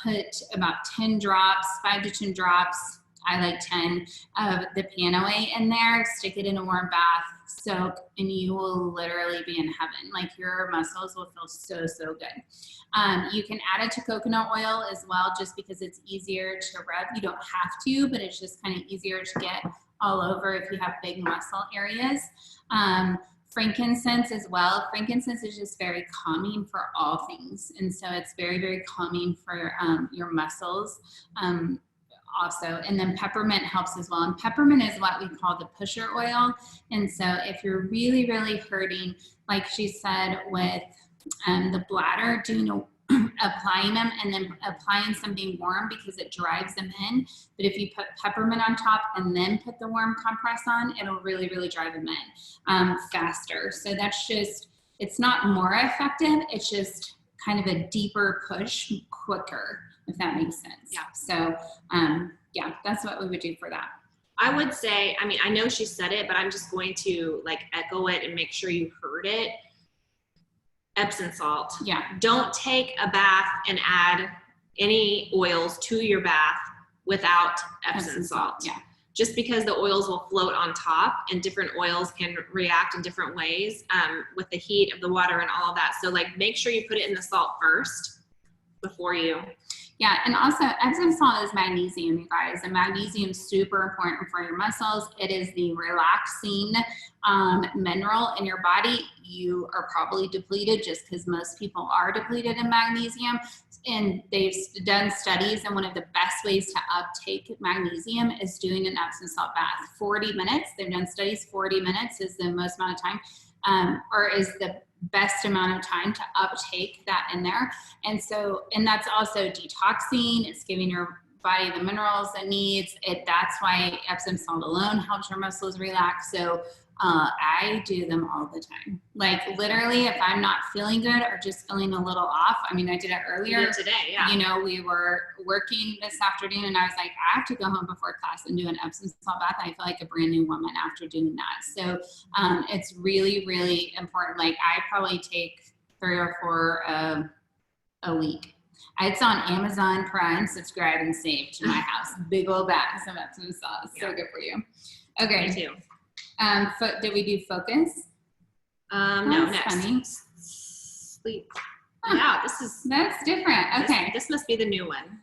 put about 10 drops, 5 to 10 drops, I like 10, of the Panaway in there, stick it in a warm bath, soak, and you will literally be in heaven. Like your muscles will feel so, so good. You can add it to coconut oil as well, just because it's easier to rub. You don't have to, but it's just kind of easier to get all over if you have big muscle areas. Frankincense as well. Frankincense is just very calming for all things. And so it's very, very calming for your muscles. Also, and then peppermint helps as well. And peppermint is what we call the pusher oil. And so if you're really, really hurting, like she said, with the bladder, applying them and then applying something warm because it drives them in. But if you put peppermint on top and then put the warm compress on, it'll really, really drive them in faster. So that's just, it's not more effective. It's just kind of a deeper push quicker, if that makes sense. Yeah. So, that's what we would do for that. I would say, I mean, I know she said it, but I'm just going to like echo it and make sure you heard it. Epsom salt. Yeah. Don't take a bath and add any oils to your bath without Epsom salt. Yeah. Just because the oils will float on top, and different oils can react in different ways with the heat of the water and all of that. So like make sure you put it in the salt first before you. Yeah, and also Epsom salt is magnesium, you guys, and magnesium is super important for your muscles. It is the relaxing mineral in your body. You are probably depleted just because most people are depleted in magnesium. And they've done studies, and one of the best ways to uptake magnesium is doing an Epsom salt bath. 40 minutes, they've done studies, 40 minutes is the most amount of time, or is the best amount of time to uptake that in there. And that's also detoxing. It's giving your body the minerals it needs. That's why Epsom salt alone helps your muscles relax. So I do them all the time. Like literally, if I'm not feeling good or just feeling a little off, I mean, I did it earlier. You did today, yeah. We were working this afternoon, and I was like, I have to go home before class and do an Epsom salt bath. I feel like a brand new woman after doing that. So it's really, really important. Like I probably take 3 or 4 a week. It's on Amazon Prime. Subscribe and save to my house. Big old bags of Epsom salt. So good for you. Okay. Me too. Did we do focus? No, next. Funny. Sleep. Yeah, that's different. Okay. This must be the new one.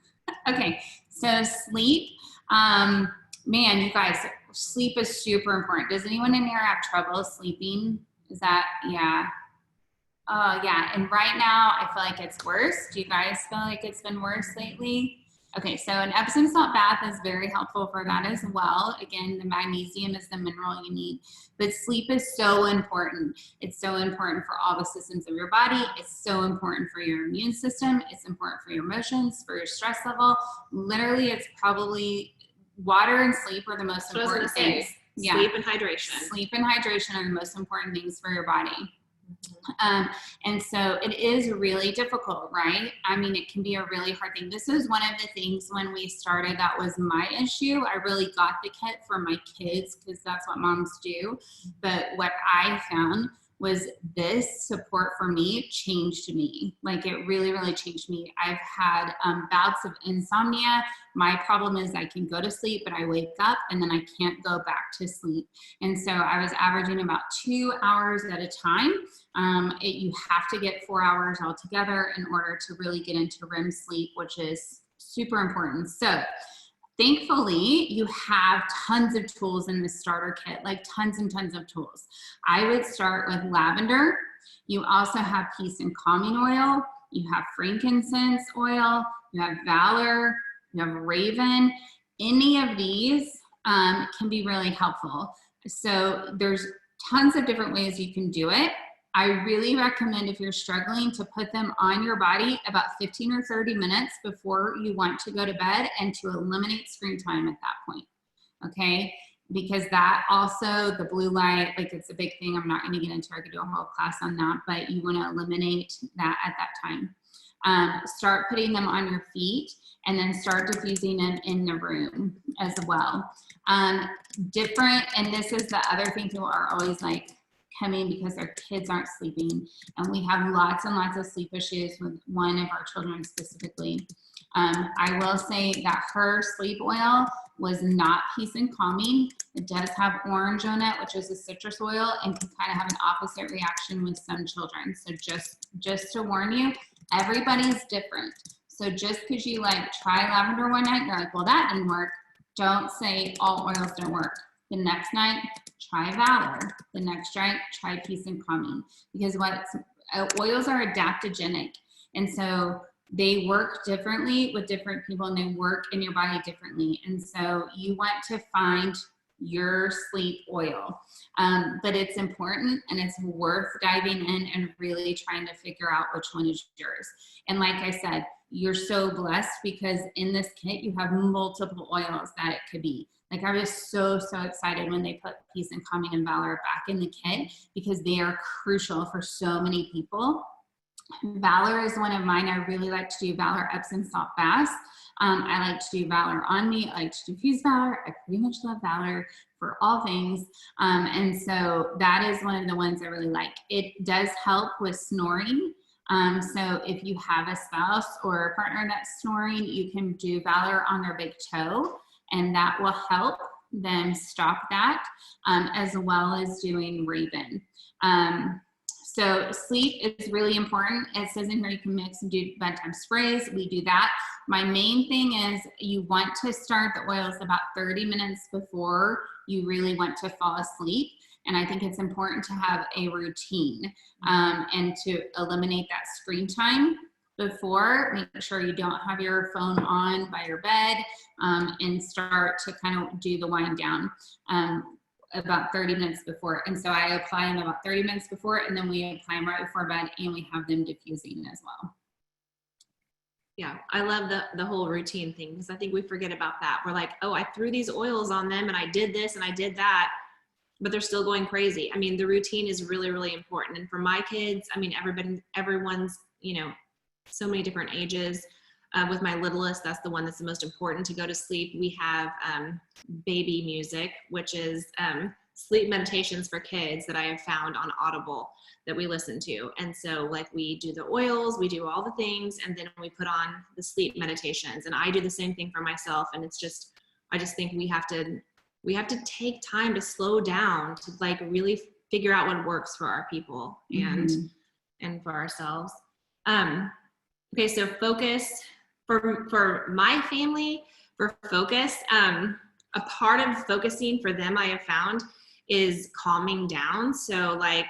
Okay. So sleep. Man, you guys, sleep is super important. Does anyone in here have trouble sleeping? Yeah. Oh, yeah. And right now, I feel like it's worse. Do you guys feel like it's been worse lately? Okay, so an Epsom salt bath is very helpful for that as well. Again, the magnesium is the mineral you need. But sleep is so important. It's so important for all the systems of your body. It's so important for your immune system. It's important for your emotions, for your stress level. Literally, it's probably water and sleep are the most important things. Yeah. Sleep and hydration. Sleep and hydration are the most important things for your body. And so it is really difficult, right? I mean, it can be a really hard thing. This was one of the things when we started that was my issue. I really got the kit for my kids because that's what moms do. But what I found was this support for me changed me. Like it really, really changed me. I've had bouts of insomnia. My problem is I can go to sleep, but I wake up and then I can't go back to sleep. And so I was averaging about 2 hours at a time. You have to get 4 hours altogether in order to really get into REM sleep, which is super important. So thankfully, you have tons of tools in the starter kit, like tons and tons of tools. I would start with lavender. You also have peace and calming oil. You have frankincense oil. You have Valor. You have Raven. Any of these can be really helpful. So there's tons of different ways you can do it. I really recommend, if you're struggling, to put them on your body about 15 or 30 minutes before you want to go to bed, and to eliminate screen time at that point, okay? Because that also, the blue light, like it's a big thing. I'm not gonna get into it. I could do a whole class on that, but you wanna eliminate that at that time. Start putting them on your feet, and then start diffusing them in the room as well. And this is the other thing, people are always like, coming because their kids aren't sleeping, and we have lots and lots of sleep issues with one of our children specifically. I will say that her sleep oil was not peace and calming. It does have orange on it, which is a citrus oil, and can kind of have an opposite reaction with some children. So just to warn you, everybody's different. So just because you like try lavender one night, you're like, well, that didn't work. Don't say all oils don't work. The next night, try Valor. The next night, try peace and calming. Because oils are adaptogenic. And so they work differently with different people, and they work in your body differently. And so you want to find your sleep oil. But it's important, and it's worth diving in and really trying to figure out which one is yours. And like I said, you're so blessed because in this kit, you have multiple oils that it could be. Like I was so excited when they put peace and calming and Valor back in the kit, because they are crucial for so many people. Valor is one of mine. I really like to do Valor Epsom salt baths. I like to do Valor on me. I like to diffuse Valor. I pretty much love Valor for all things. And so that is one of the ones I really like. It does help with snoring. So if you have a spouse or a partner that's snoring, you can do Valor on their big toe, and that will help them stop that, as well as doing Raven. So sleep is really important. It says in here you can mix and do bedtime sprays. We do that. My main thing is you want to start the oils about 30 minutes before you really want to fall asleep. And I think it's important to have a routine and to eliminate that screen time before. Make sure you don't have your phone on by your bed, and start to kind of do the wind down about 30 minutes before. And so I apply them about 30 minutes before, and then we apply them right before bed, and we have them diffusing as well. Yeah, I love the whole routine thing, because I think we forget about that. We're like, oh, I threw these oils on them and I did this and I did that, but they're still going crazy. I mean, the routine is really, really important. And for my kids, I mean, everyone's, so many different ages. With my littlest, that's the one that's the most important to go to sleep. We have baby music, which is sleep meditations for kids that I have found on Audible that we listen to. And so like we do the oils, we do all the things, and then we put on the sleep meditations. And I do the same thing for myself. And it's just, I just think we have to take time to slow down, to like really figure out what works for our people and for ourselves. Okay, so focus for my family, for focus, a part of focusing for them I have found is calming down. So like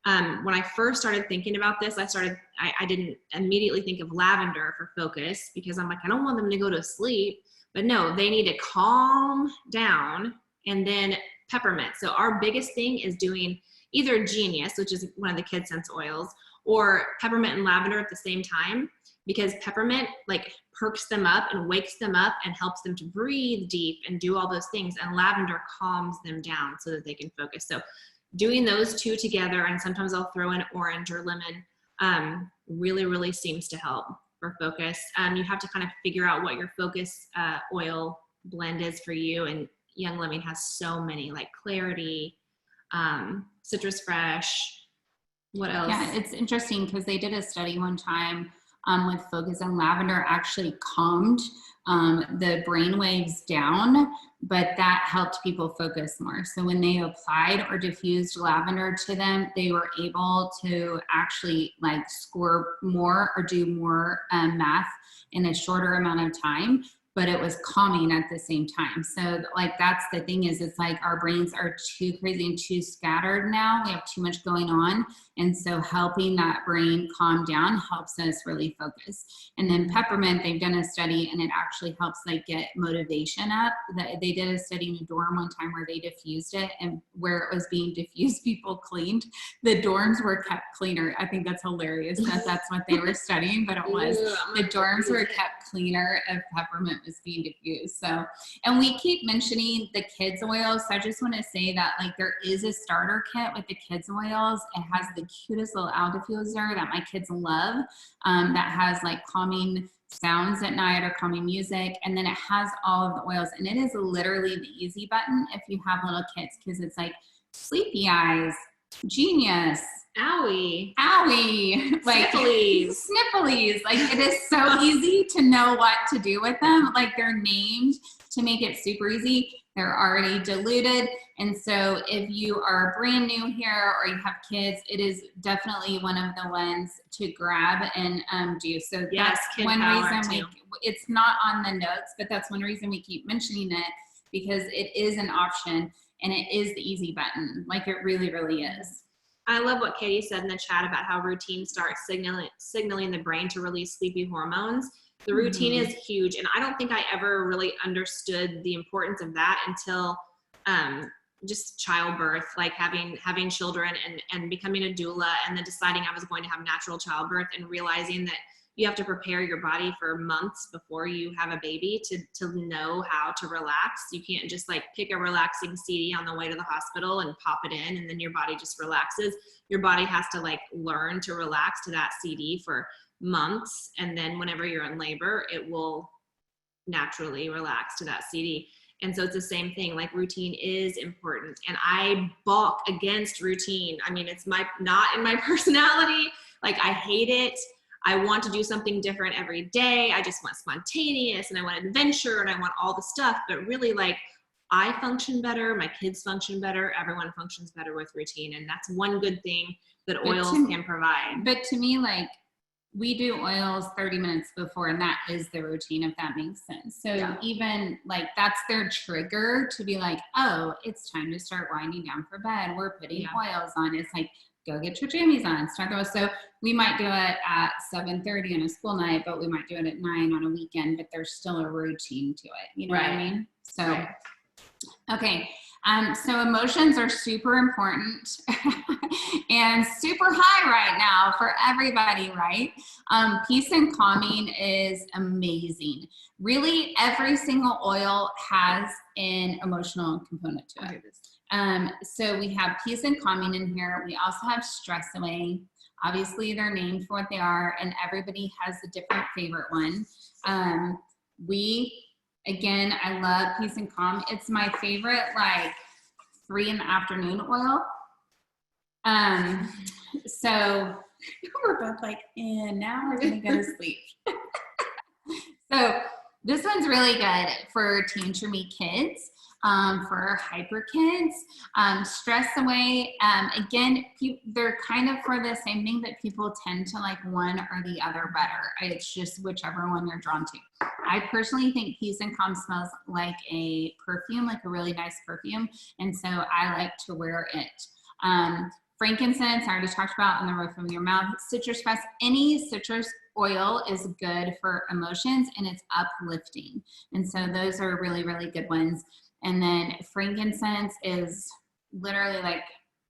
when I first started thinking about this, I didn't immediately think of lavender for focus, because I'm like, I don't want them to go to sleep, but no, they need to calm down. And then peppermint. So our biggest thing is doing either Genius, which is one of the Kid Sense oils, or peppermint and lavender at the same time, because peppermint like perks them up and wakes them up and helps them to breathe deep and do all those things. And lavender calms them down so that they can focus. So doing those two together, and sometimes I'll throw in orange or lemon, really, really seems to help for focus. You have to kind of figure out what your focus oil blend is for you. And Young Living has so many, like Clarity, Citrus Fresh, What else? Yeah, it's interesting because they did a study one time with focus on lavender actually calmed the brain waves down, but that helped people focus more. So when they applied or diffused lavender to them, they were able to actually like score more or do more math in a shorter amount of time, but it was calming at the same time. So like, that's the thing is, it's like our brains are too crazy and too scattered now. We have too much going on. And so helping that brain calm down helps us really focus. And then peppermint, they've done a study and it actually helps like get motivation up. They did a study in a dorm one time where they diffused it, and where it was being diffused, people cleaned. The dorms were kept cleaner. I think that's hilarious that that's what they were studying, but it was. The dorms were kept cleaner if peppermint was being diffused. So, and we keep mentioning the kids oils. So I just want to say that like there is a starter kit with the kids oils. It has the cutest little owl diffuser that my kids love, that has like calming sounds at night or calming music. And then it has all of the oils, and it is literally the easy button if you have little kids, because it's like sleepy eyes, genius, Owie, like snifflies. Like it is so easy to know what to do with them. Like they're named to make it super easy. They're already diluted. And so if you are brand new here or you have kids, it is definitely one of the ones to grab and do. So yes, that's one reason it's not on the notes, but that's one reason we keep mentioning it, because it is an option and it is the easy button. Like it really, really is. I love what Katie said in the chat about how routine starts signaling the brain to release sleepy hormones. The routine is huge. And I don't think I ever really understood the importance of that until just childbirth, like having children and becoming a doula, and then deciding I was going to have natural childbirth, and realizing that you have to prepare your body for months before you have a baby to know how to relax. You can't just like pick a relaxing CD on the way to the hospital and pop it in and then your body just relaxes. Your body has to like learn to relax to that CD for months. And then whenever you're in labor, it will naturally relax to that CD. And so it's the same thing, like routine is important. And I balk against routine. I mean, it's not in my personality. Like I hate it. I want to do something different every day. I just want spontaneous and I want adventure and I want all the stuff. But really, like, I function better, my kids function better, everyone functions better with routine. And that's one good thing that oils can provide. But to me, like, we do oils 30 minutes before, and that is the routine, if that makes sense. So even like that's their trigger to be like, oh, it's time to start winding down for bed. We're putting oils on. It's like, go get your jammies on, start those. So we might do it at 7:30 on a school night, but we might do it at 9 on a weekend, but there's still a routine to it. You know what I mean? So, okay. So emotions are super important and super high right now for everybody, right? Peace and calming is amazing. Really, every single oil has an emotional component to it. So we have peace and calming in here. We also have stress away. Obviously, they're named for what they are, and everybody has a different favorite one. Again, I love peace and calm. It's my favorite, like 3 in the afternoon oil. So we're both like, and now we're gonna go to sleep. So this one's really good for tantrumy kids, for hyper kids, stress away. Again, they're kind of for the same thing, but people tend to like one or the other better. It's just whichever one you're drawn to. I personally think peace and calm smells like a perfume, like a really nice perfume. And so I like to wear it. Frankincense, I already talked about, on the roof of your mouth. Citrus press, any citrus oil is good for emotions and it's uplifting. And so those are really, really good ones. And then frankincense is literally like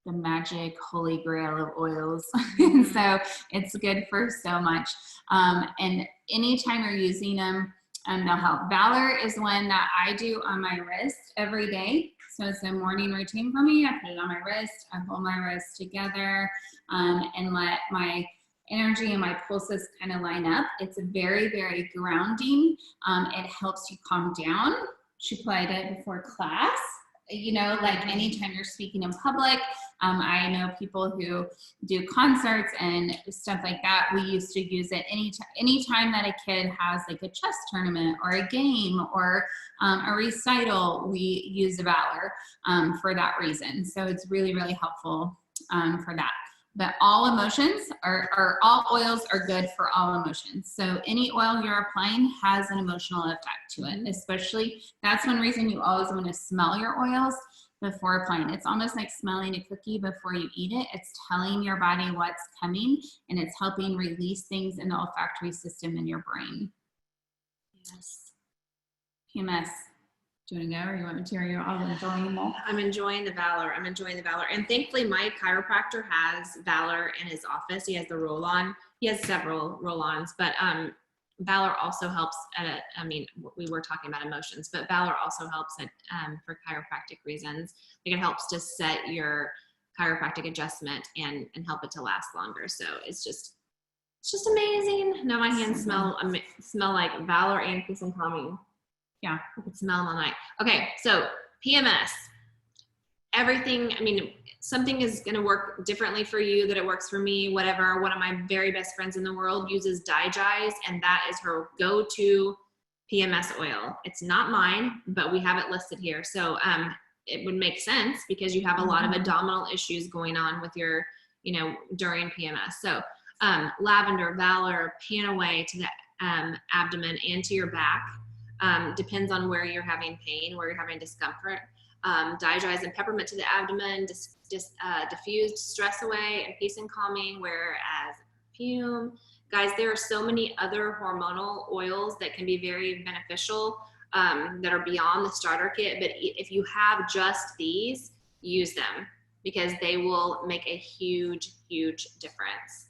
the magic holy grail of oils. And so it's good for so much. And anytime you're using them, they'll help. Valor is one that I do on my wrist every day. So it's a morning routine for me. I put it on my wrist. I hold my wrist together and let my energy and my pulses kind of line up. It's very, very grounding. It helps you calm down. She applied it before class. you know, like anytime you're speaking in public. I know people who do concerts and stuff like that. We used to use it anytime that a kid has like a chess tournament or a game or a recital, we use the Valor for that reason. So it's really, really helpful for that. But all emotions or all oils are good for all emotions. So any oil you're applying has an emotional effect to it, especially that's one reason you always want to smell your oils before applying. It's almost like smelling a cookie before you eat it. It's telling your body what's coming and it's helping release things in the olfactory system in your brain. Yes. PMS. Do you want to go or you want me to? Are you all enjoying them all? I'm enjoying the Valor. I'm enjoying the Valor. And thankfully my chiropractor has Valor in his office. He has the roll-on. He has several roll-ons, but Valor also helps I mean, we were talking about emotions, but Valor also helps for chiropractic reasons. Like it helps to set your chiropractic adjustment and help it to last longer. So it's just amazing. Now my hands smell like Valor and Peace and Calming. Yeah. I could smell them all night. Okay, so PMS. Everything, I mean, something is going to work differently for you that it works for me, whatever. One of my very best friends in the world uses Digise, and that is her go-to PMS oil. It's not mine, but we have it listed here. So it would make sense because you have a lot of abdominal issues going on with your, you know, during PMS. So lavender, Valor, Panaway to the abdomen and to your back. Depends on where you're having pain, where you're having discomfort. Digise and peppermint to the abdomen, diffused stress away and peace and calming, whereas perfume. Guys, there are so many other hormonal oils that can be very beneficial that are beyond the starter kit, but if you have just these, use them because they will make a huge, huge difference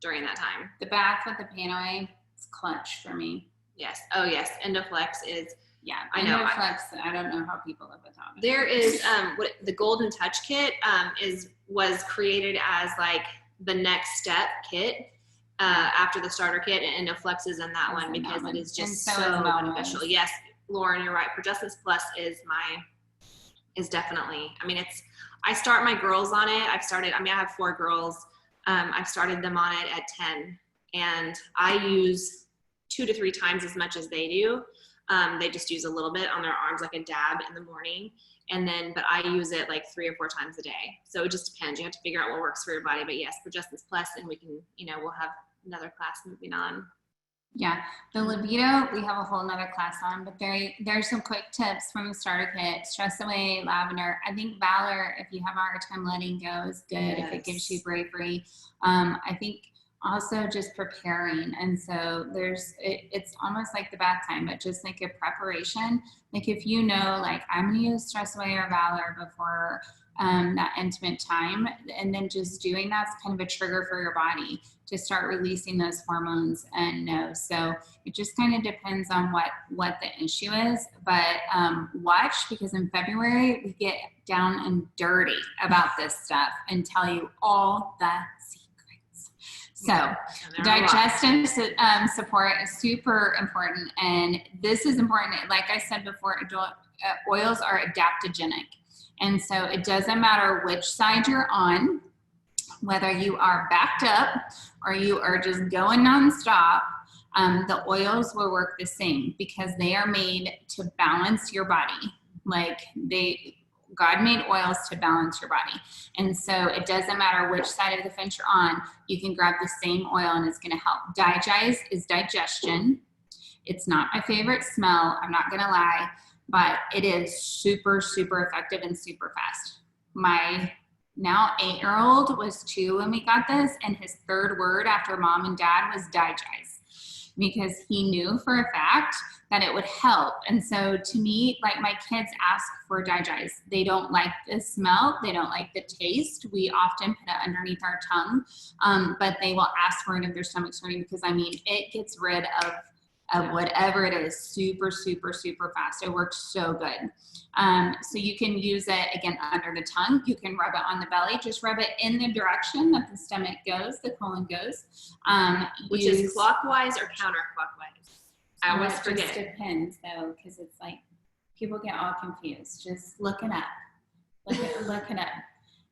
during that time. The back with the Panaway is clutch for me. Yes. Oh, yes. Endoflex is. Yeah. I know. Endoflex. I don't know how people live without it. There is what the Golden Touch kit was created as like the next step kit after the starter kit, and Endoflex is in that one because it is just so beneficial. Yes, Lauren, you're right. Progestins Plus is definitely. I mean, I start my girls on it. I have 4 girls. I've started them on it at 10, and I use 2 to 3 times as much as they do. They just use a little bit on their arms, like a dab in the morning. But I use it like 3 or 4 times a day. So it just depends. You have to figure out what works for your body. But yes, Progestins Plus, and we can, we'll have another class moving on. Yeah, the libido, we have a whole nother class on, but there's some quick tips from the starter kit. Stress away, lavender. I think Valor, if you have a hard time letting go, is good. Yes. If it gives you bravery. I think also just preparing. And so it's almost like the bath time, but just like a preparation. Like if you know, like I'm gonna use Stress Away or Valor before that intimate time, and then just doing that's kind of a trigger for your body to start releasing those hormones and know. So it just kind of depends on what the issue is, but watch, because in February we get down and dirty about this stuff and tell you all the secrets. So digestive support is super important, and this is important. Like I said before, oils are adaptogenic. And so it doesn't matter which side you're on, whether you are backed up or you are just going nonstop, the oils will work the same because they are made to balance your body. Like God made oils to balance your body. And so it doesn't matter which side of the fence you're on, you can grab the same oil and it's gonna help. Digise is digestion. It's not my favorite smell, I'm not gonna lie, but it is super, super effective and super fast. My now 8-year-old was 2 when we got this, and his 3rd word after mom and dad was Digise, because he knew for a fact that it would help. And so to me, like my kids ask for Digise. They don't like the smell, they don't like the taste. We often put it underneath our tongue, but they will ask for it if their stomach's hurting, because I mean, it gets rid of whatever it is super, super, super fast. It works so good. So you can use it again under the tongue. You can rub it on the belly. Just rub it in the direction that the stomach goes, the colon goes. Which is clockwise or counterclockwise? I always forget. It just depends though, because it's like People get all confused. Just look it up. Look it up.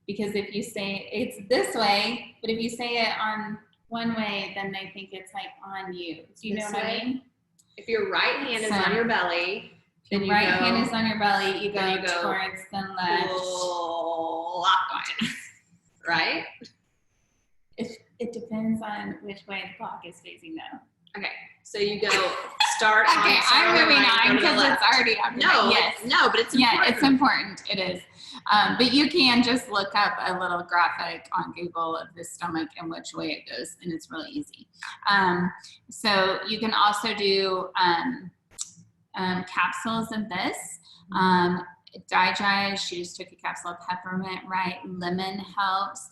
Because if you say it's this way, but if you say it on one way, then they think it's like on you. Do you know what I mean? If your right hand is on your belly, then your right hand is on your belly, you go towards the left. Clockwise. Right? It depends on which way the clock is facing though. Okay, so you go start on. Okay, I'm moving on because it's already on. No, yes, no, but it's important. Yeah, it's important. It is. But you can just look up a little graphic on Google of the stomach and which way it goes, and it's really easy. So you can also do capsules of this. Digest, she just took a capsule of peppermint, right? Lemon helps.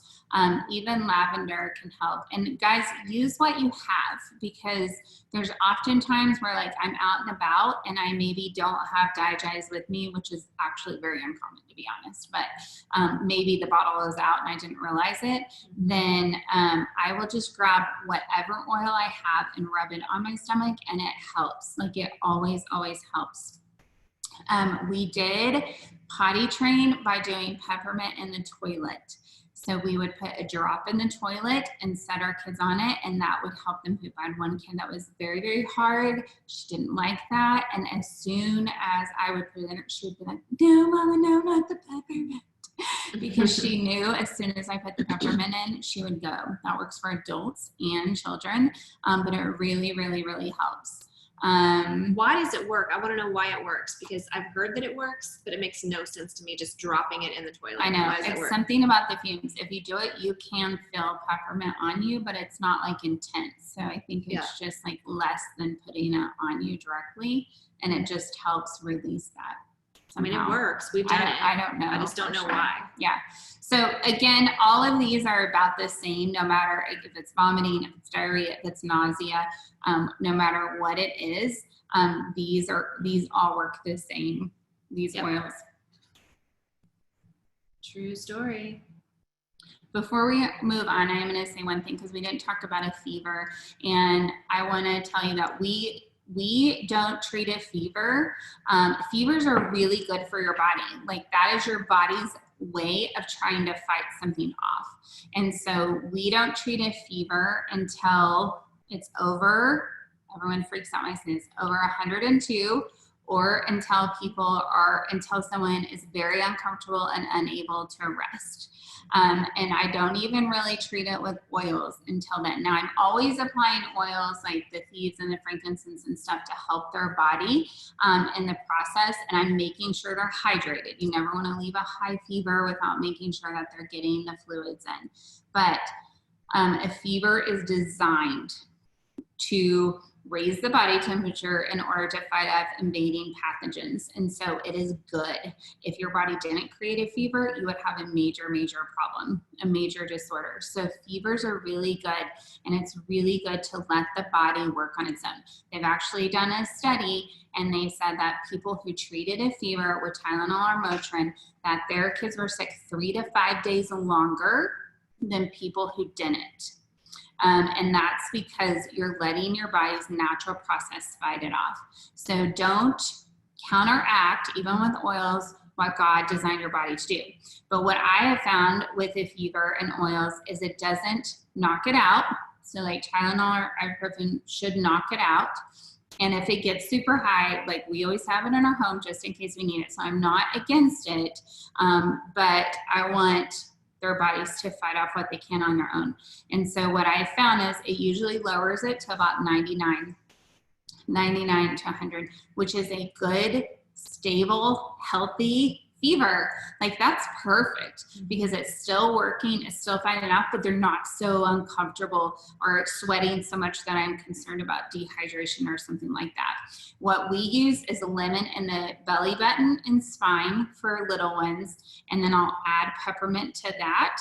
Even lavender can help. And guys, use what you have, because there's often times where like I'm out and about and I maybe don't have Digest with me, which is actually very uncommon to be honest, but maybe the bottle is out and I didn't realize it. Then I will just grab whatever oil I have and rub it on my stomach, and it helps. Like it always helps. We did potty train by doing peppermint in the toilet. So we would put a drop in the toilet and set our kids on it, and that would help them poop. I had one kid that was very, very hard. She didn't like that. And as soon as I would put it in, she would be like, no, Mama, no, not the peppermint. Because she knew as soon as I put the peppermint in, she would go. That works for adults and children, but it really, really, really helps. Why does it work? I want to know why it works, because I've heard that it works, but it makes no sense to me just dropping it in the toilet. I know. It's something about the fumes. If you do it, you can feel peppermint on you, but it's not like intense. So I think it's just like less than putting it on you directly, and it just helps release that. Somehow. I mean, it works. We've done it. I don't know. I just don't know why. Yeah. So again, all of these are about the same, no matter if it's vomiting, if it's diarrhea, if it's nausea, no matter what it is. These all work the same, these oils. True story. Before we move on, I'm going to say one thing, because we didn't talk about a fever, and I want to tell you that we don't treat a fever. Fevers are really good for your body. Like that is your body's way of trying to fight something off. And so we don't treat a fever until it's over. Everyone freaks out when I say this, over 102, or until someone is very uncomfortable and unable to rest. And I don't even really treat it with oils until then. Now I'm always applying oils like the thieves and the frankincense and stuff to help their body in the process. And I'm making sure they're hydrated. You never want to leave a high fever without making sure that they're getting the fluids in. But a fever is designed to raise the body temperature in order to fight off invading pathogens. And so it is good. If your body didn't create a fever, you would have a major, major problem, a major disorder. So fevers are really good, and it's really good to let the body work on its own. They've actually done a study, and they said that people who treated a fever with Tylenol or Motrin, that their kids were sick 3 to 5 days longer than people who didn't. And that's because you're letting your body's natural process fight it off. So don't counteract, even with oils, what God designed your body to do. But what I have found with a fever and oils is it doesn't knock it out. So like Tylenol or ibuprofen should knock it out. And if it gets super high, like we always have it in our home just in case we need it. So I'm not against it, but I want their bodies to fight off what they can on their own. And so what I found is it usually lowers it to about 99 to 100, which is a good, stable, healthy fever. Like that's perfect, because it's still working, it's still fighting it off, but they're not so uncomfortable or sweating so much that I'm concerned about dehydration or something like that. What we use is a lemon in the belly button and spine for little ones, and then I'll add peppermint to that.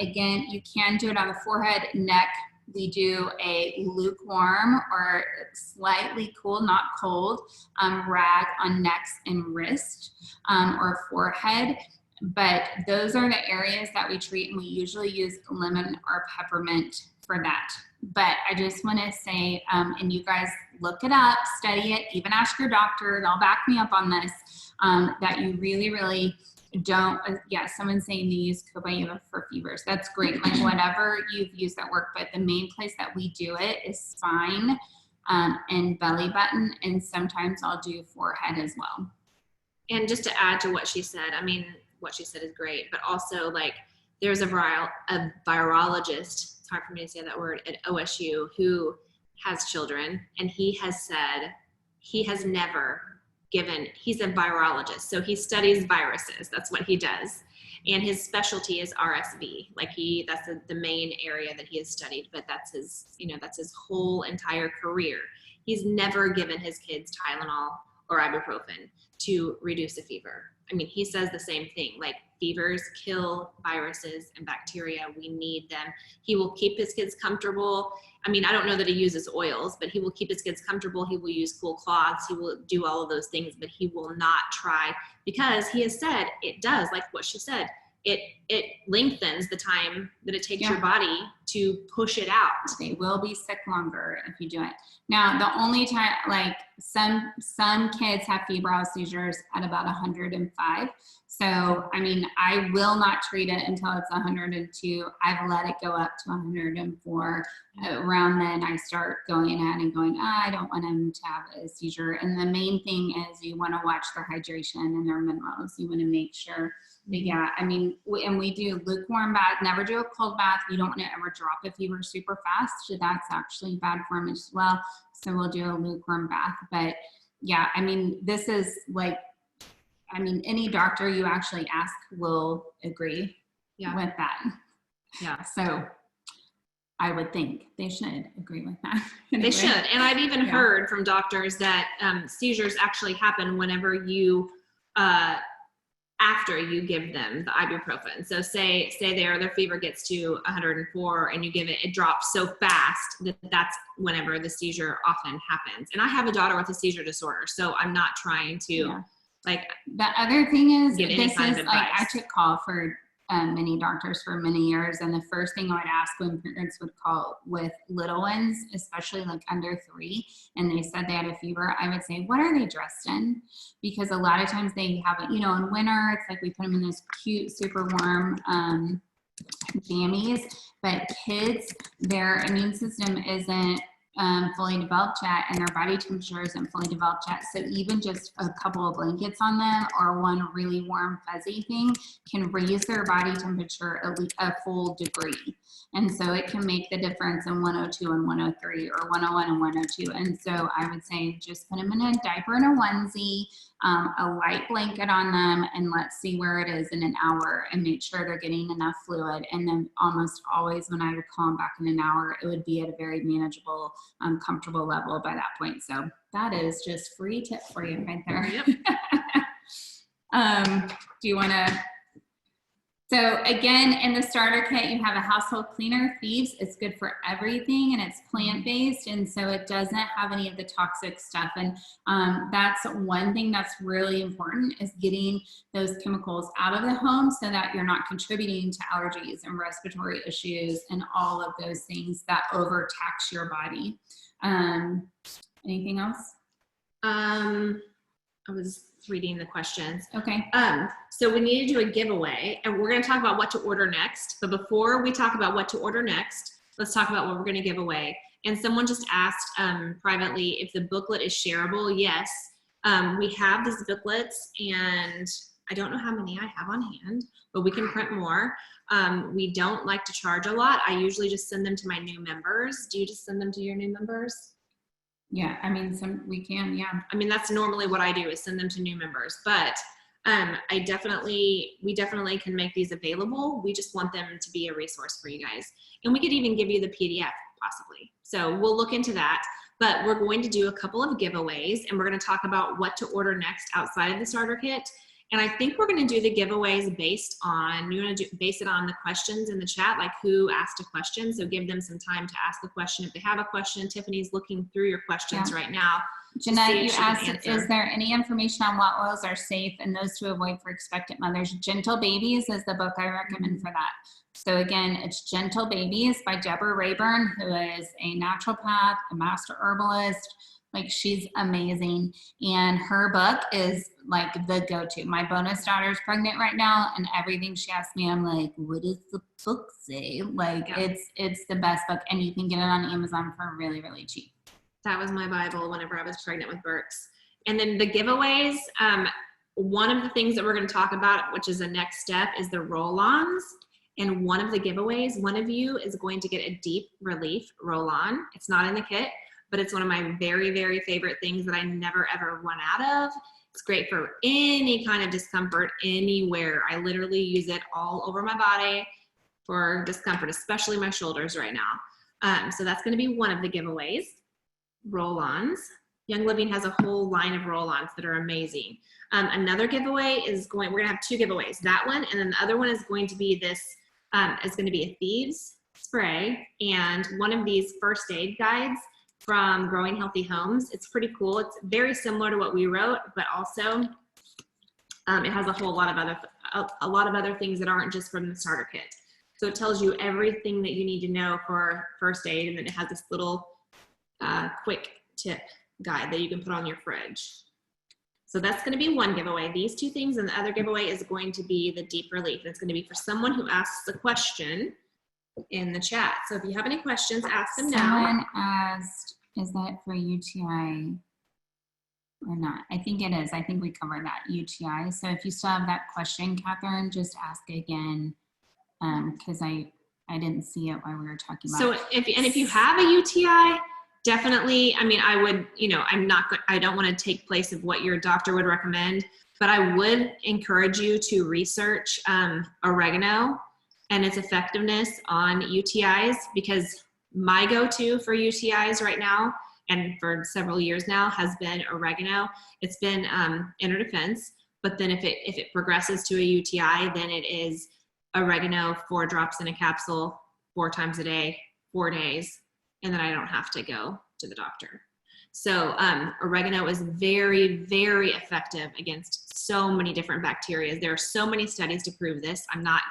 Again, you can do it on the forehead, neck. We do a lukewarm or slightly cool, not cold, rag on necks and wrist or forehead. But those are the areas that we treat, and we usually use lemon or peppermint for that. But I just want to say, and you guys look it up, study it, even ask your doctor, they'll back me up on this, that you really, really don't, yeah, someone's saying they use Makeover for fevers. That's great. Like whatever you've used at work, but the main place that we do it is spine and belly button. And sometimes I'll do forehead as well. And just to add to what she said, I mean, what she said is great, but also like there's a virologist, it's hard for me to say that word, at OSU who has children, and he has said he has never given, he's a virologist, so he studies viruses, that's what he does, and his specialty is RSV. Like that's the main area that he has studied, but that's his, that's his whole entire career. He's never given his kids Tylenol or ibuprofen to reduce a fever. I mean, he says the same thing, like fevers kill viruses and bacteria. We need them. He will keep his kids comfortable. I mean, I don't know that he uses oils, but he will keep his kids comfortable. He will use cool cloths. He will do all of those things, but he will not try, because he has said it does, like what she said, it lengthens the time that it takes your body to push it out. They will be sick longer if you do it. Now, the only time, like some kids have febrile seizures at about 105. So, I mean, I will not treat it until it's 102. I've let it go up to 104. Around then, I start going ahead and going, I don't want them to have a seizure. And the main thing is you want to watch their hydration and their minerals. You want to make sure. But yeah, I mean, we do lukewarm bath, never do a cold bath. You don't want to ever drop a fever super fast. So that's actually bad for them as well. So we'll do a lukewarm bath. But yeah, I mean, this is like, I mean, any doctor you actually ask will agree with that. Yeah. So I would think they should agree with that. Anyway. They should. And I've even heard from doctors that seizures actually happen whenever you, after you give them the ibuprofen. So say their fever gets to 104 and you give it, it drops so fast that's whenever the seizure often happens. And I have a daughter with a seizure disorder, so I'm not trying to like. The other thing is, this is like I took call for many doctors for many years, and the first thing I would ask when parents would call with little ones, especially like under 3, and they said they had a fever, I would say, what are they dressed in? Because a lot of times they have it, in winter, it's like we put them in those cute, super warm jammies, but kids, their immune system isn't fully developed yet, and their body temperature isn't fully developed yet. So even just a couple of blankets on them or one really warm fuzzy thing can raise their body temperature a full degree. And so it can make the difference in 102 and 103 or 101 and 102. And so I would say just put them in a diaper and a onesie, a light blanket on them, and let's see where it is in an hour and make sure they're getting enough fluid. And then almost always when I would call them back in an hour, it would be at a very manageable, comfortable level by that point. So that is just free tip for you right there. Yep. Do you want to? So again, in the starter kit, you have a household cleaner, Thieves. It's good for everything, and it's plant-based, and so it doesn't have any of the toxic stuff. And that's one thing that's really important, is getting those chemicals out of the home so that you're not contributing to allergies and respiratory issues and all of those things that overtax your body. Anything else? I was reading the questions. Okay. So we need to do a giveaway, and we're going to talk about what to order next. But before we talk about what to order next, let's talk about what we're going to give away. And someone just asked privately if the booklet is shareable. Yes, we have these booklets, and I don't know how many I have on hand, but we can print more. We don't like to charge a lot. I usually just send them to my new members. Do you just send them to your new members? Yeah, I mean, we can, yeah. I mean, that's normally what I do, is send them to new members, but we definitely can make these available. We just want them to be a resource for you guys. And we could even give you the PDF possibly. So we'll look into that, but we're going to do a couple of giveaways, and we're going to talk about what to order next outside of the starter kit. And I think we're going to do the giveaways based on, base it on the questions in the chat, like who asked a question. So give them some time to ask the question. If they have a question, Tiffany's looking through your questions right now. Jeanette, you asked, is there any information on what oils are safe and those to avoid for expectant mothers? Gentle Babies is the book I recommend for that. So again, it's Gentle Babies by Deborah Rayburn, who is a naturopath, a master herbalist. Like, she's amazing. And her book is like the go-to. My bonus daughter's pregnant right now, and everything she asks me, I'm like, what does the book say? Like, Yeah. it's the best book, and you can get it on Amazon for really, really cheap. That was my Bible whenever I was pregnant with Burks. And then the giveaways, one of the things that we're going to talk about, which is the next step, is the roll-ons. And one of the giveaways, one of you is going to get a deep relief roll-on. It's not in the kit, but it's one of my very, very favorite things that I never ever run out of. It's great for any kind of discomfort anywhere. I literally use it all over my body for discomfort, especially my shoulders right now. So that's going to be one of the giveaways. Roll-ons. Young Living has a whole line of roll-ons that are amazing. Another giveaway is we're going to have 2 giveaways. That one, and then the other one is going to be this, is going to be a Thieves spray and one of these first aid guides from Growing Healthy Homes. It's pretty cool. It's very similar to what we wrote, but also it has a whole lot of other things that aren't just from the starter kit. So it tells you everything that you need to know for first aid, and then it has this little quick tip guide that you can put on your fridge. So that's going to be one giveaway, these 2 things, and the other giveaway is going to be the deep relief. It's going to be for someone who asks a question in the chat. So if you have any questions, ask them now. Someone asked, is that for UTI or not? I think it is. I think we covered that, UTI. So if you still have that question, Catherine, just ask again, because I didn't see it while we were talking about it. So if you have a UTI, definitely, I mean, I would, I don't want to take place of what your doctor would recommend, but I would encourage you to research oregano and its effectiveness on UTIs, because my go-to for UTIs right now, and for several years now, has been oregano. It's been inner defense, but then if it progresses to a UTI, then it is oregano, 4 drops in a capsule, 4 times a day, 4 days, and then I don't have to go to the doctor. So oregano is very, very effective against so many different bacteria. There are so many studies to prove this. I'm not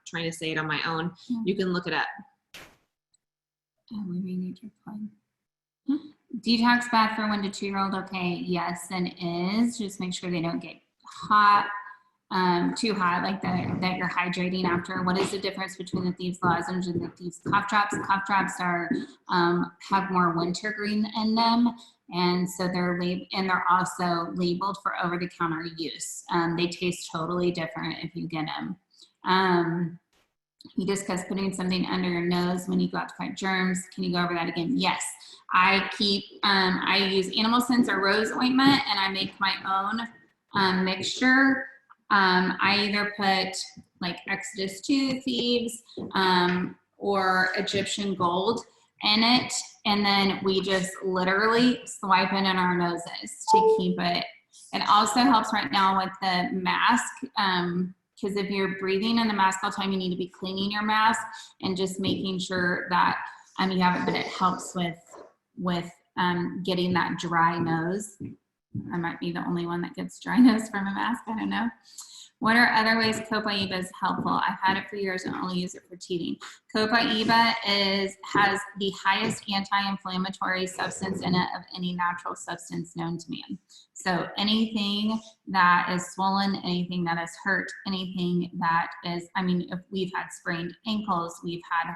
trying to say it on my own. You can look it up. Oh, we renewed your plug. Detox bath for 1 to 2-year-old. Okay, yes, and is. Just make sure they don't get hot, too hot, like that you're hydrating after. What is the difference between the Thieves lozenge and the Thieves cough drops? Cough drops are have more wintergreen in them, and so they're also labeled for over-the-counter use. They taste totally different if you get them. You discussed putting something under your nose when you go out to fight germs. Can you go over that again? Yes. I use Animal Sense or rose ointment, and I make my own mixture. I either put like Exodus 2 Thieves or Egyptian Gold in it, and then we just literally swipe it in our noses to keep it. It also helps right now with the mask, because if you're breathing in the mask all the time, you need to be cleaning your mask and just making sure that you have it, but it helps with getting that dry nose. I might be the only one that gets dry nose from a mask. I don't know. What are other ways Copaiba is helpful? I've had it for years and only use it for teething. Copaiba has the highest anti-inflammatory substance in it of any natural substance known to man. So anything that is swollen, anything that is hurt, anything that is, if we've had sprained ankles, we've had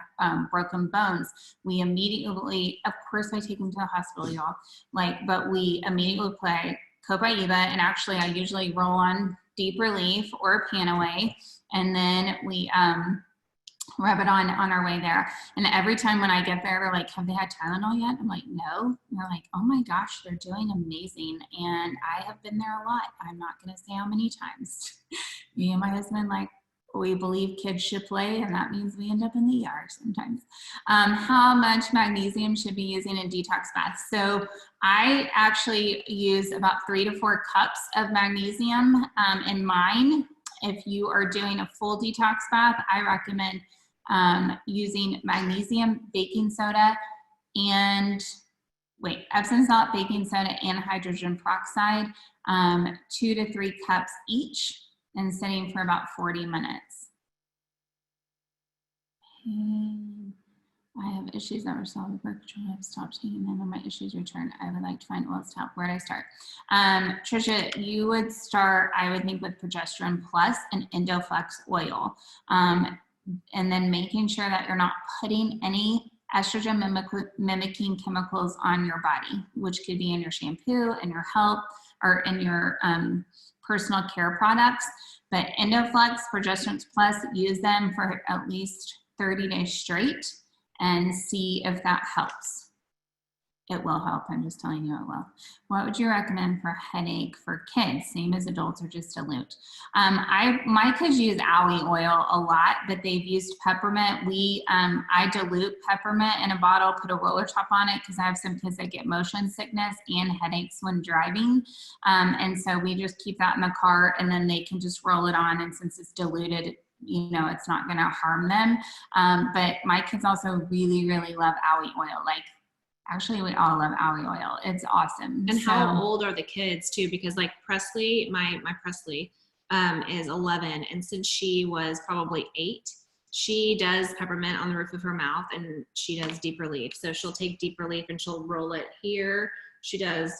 broken bones, we immediately, of course I take them to the hospital, y'all, but we immediately apply Copaiba, and actually I usually roll on Deep Relief or Panaway, and then we rub it on our way there. And every time when I get there, they're like, have they had Tylenol yet? I'm like, no. And they're like, oh my gosh, they're doing amazing. And I have been there a lot. I'm not going to say how many times. Me and my husband, we believe kids should play, and that means we end up in the ER sometimes. How much magnesium should be using in detox baths? So I actually use about 3 to 4 cups of magnesium in mine. If you are doing a full detox bath, I recommend using magnesium, baking soda, and Epsom salt, baking soda, and hydrogen peroxide, 2 to 3 cups each, and sitting for about 40 minutes. pain. I have issues that were solved with birth control. I've stopped taking them and my issues return. I would like to find oils to help. Where do I start? Trisha, you would start, I would think, with progesterone plus and Endoflex oil. And then making sure that you're not putting any estrogen mimicking chemicals on your body, which could be in your shampoo, in your health, or in your personal care products. But Endoflex, progesterone plus, use them for at least 30 days straight and see if that helps. It will help. I'm just telling you it will. What would you recommend for headache for kids? Same as adults or just dilute? My kids use aloe oil a lot, but they've used peppermint. I dilute peppermint in a bottle, put a roller top on it because I have some kids that get motion sickness and headaches when driving. And so we just keep that in the car and then they can just roll it on. And since it's diluted, you know, it's not going to harm them. But my kids also really, really love aloe oil. Like, actually, we all love aloe oil. It's awesome. And how old are the kids too? Because like Presley, my Presley is 11. And since she was probably 8, she does peppermint on the roof of her mouth and she does deep relief. So she'll take deep relief and she'll roll it here. She does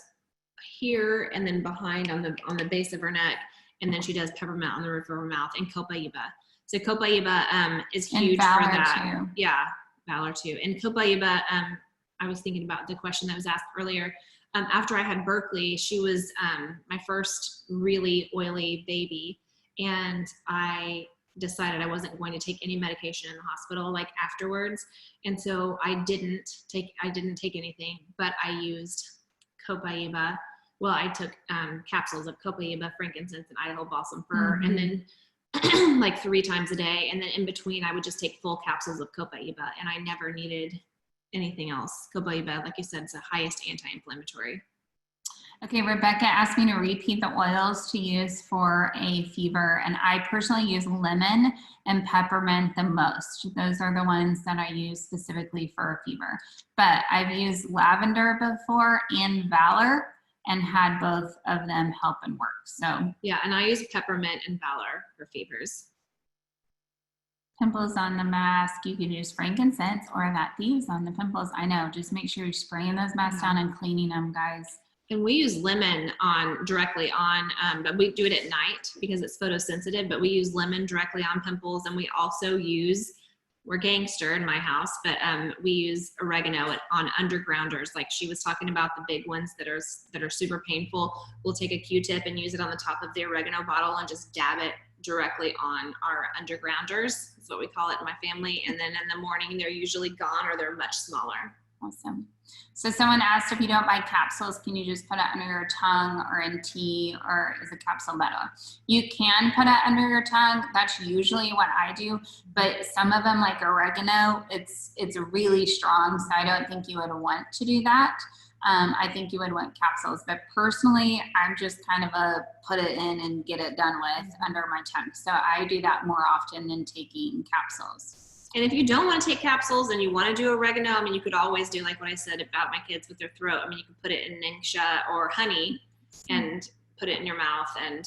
here and then behind on the base of her neck. And then she does peppermint on the roof of her mouth and copaiba. So copaiba is huge for that. Too. Yeah, Valor too. And copaiba, I was thinking about the question that was asked earlier. After I had Berkeley, she was my first really oily baby. And I decided I wasn't going to take any medication in the hospital like afterwards. And so I didn't take anything, but I used copaiba. Well, I took capsules of copaiba, frankincense, and Idaho balsam fir, and then like 3 times a day. And then in between, I would just take full capsules of copaiba, and I never needed anything else. Copaiba, like you said, is the highest anti-inflammatory. Okay, Rebecca asked me to repeat the oils to use for a fever, and I personally use lemon and peppermint the most. Those are the ones that I use specifically for a fever. But I've used lavender before and Valor, and had both of them help and work. So yeah, and I use peppermint and Valor for fevers. Pimples on the mask, you can use frankincense or that thieves on the pimples. I know, just make sure you're spraying those masks down and cleaning them, guys. And we use lemon directly on, but we do it at night because it's photosensitive, but we use lemon directly on pimples. And we also use, we're gangster in my house, but we use oregano on undergrounders. Like she was talking about the big ones that are super painful. We'll take a Q-tip and use it on the top of the oregano bottle and just dab it directly on our undergrounders. That's what we call it in my family. And then in the morning, they're usually gone or they're much smaller. Awesome. So someone asked if you don't buy capsules, can you just put it under your tongue or in tea, or is a capsule better? You can put it under your tongue. That's usually what I do. But some of them, like oregano, it's really strong. So I don't think you would want to do that. I think you would want capsules. But personally, I'm just kind of a put it in and get it done with under my tongue. So I do that more often than taking capsules. And if you don't want to take capsules and you want to do oregano, I mean, you could always do like what I said about my kids with their throat. I mean, you could put it in Ningxia or honey and put it in your mouth and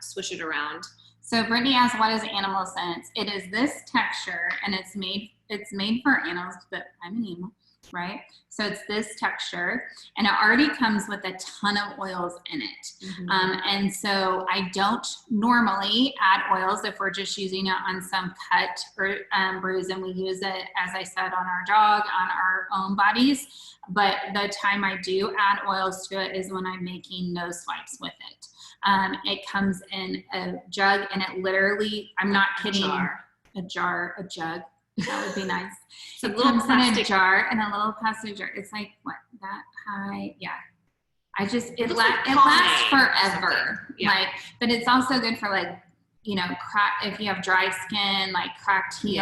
swish it around. So Brittany asked, what is animal sense? It is this texture, and it's made for animals, but I'm an animal, right? So it's this texture, and it already comes with a ton of oils in it. Mm-hmm. And so I don't normally add oils if we're just using it on some cut or bruise, and we use it, as I said, on our dog, on our own bodies. But the time I do add oils to it is when I'm making nose swipes with it. It comes in a jug, and it literally, I'm not kidding, a jug. That would be nice. So it comes in a jar, and a little plastic jar. It's like, what, that high? Yeah. It lasts forever. Yeah. Like, but it's also good for like, you know, if you have dry skin, like cracked heels.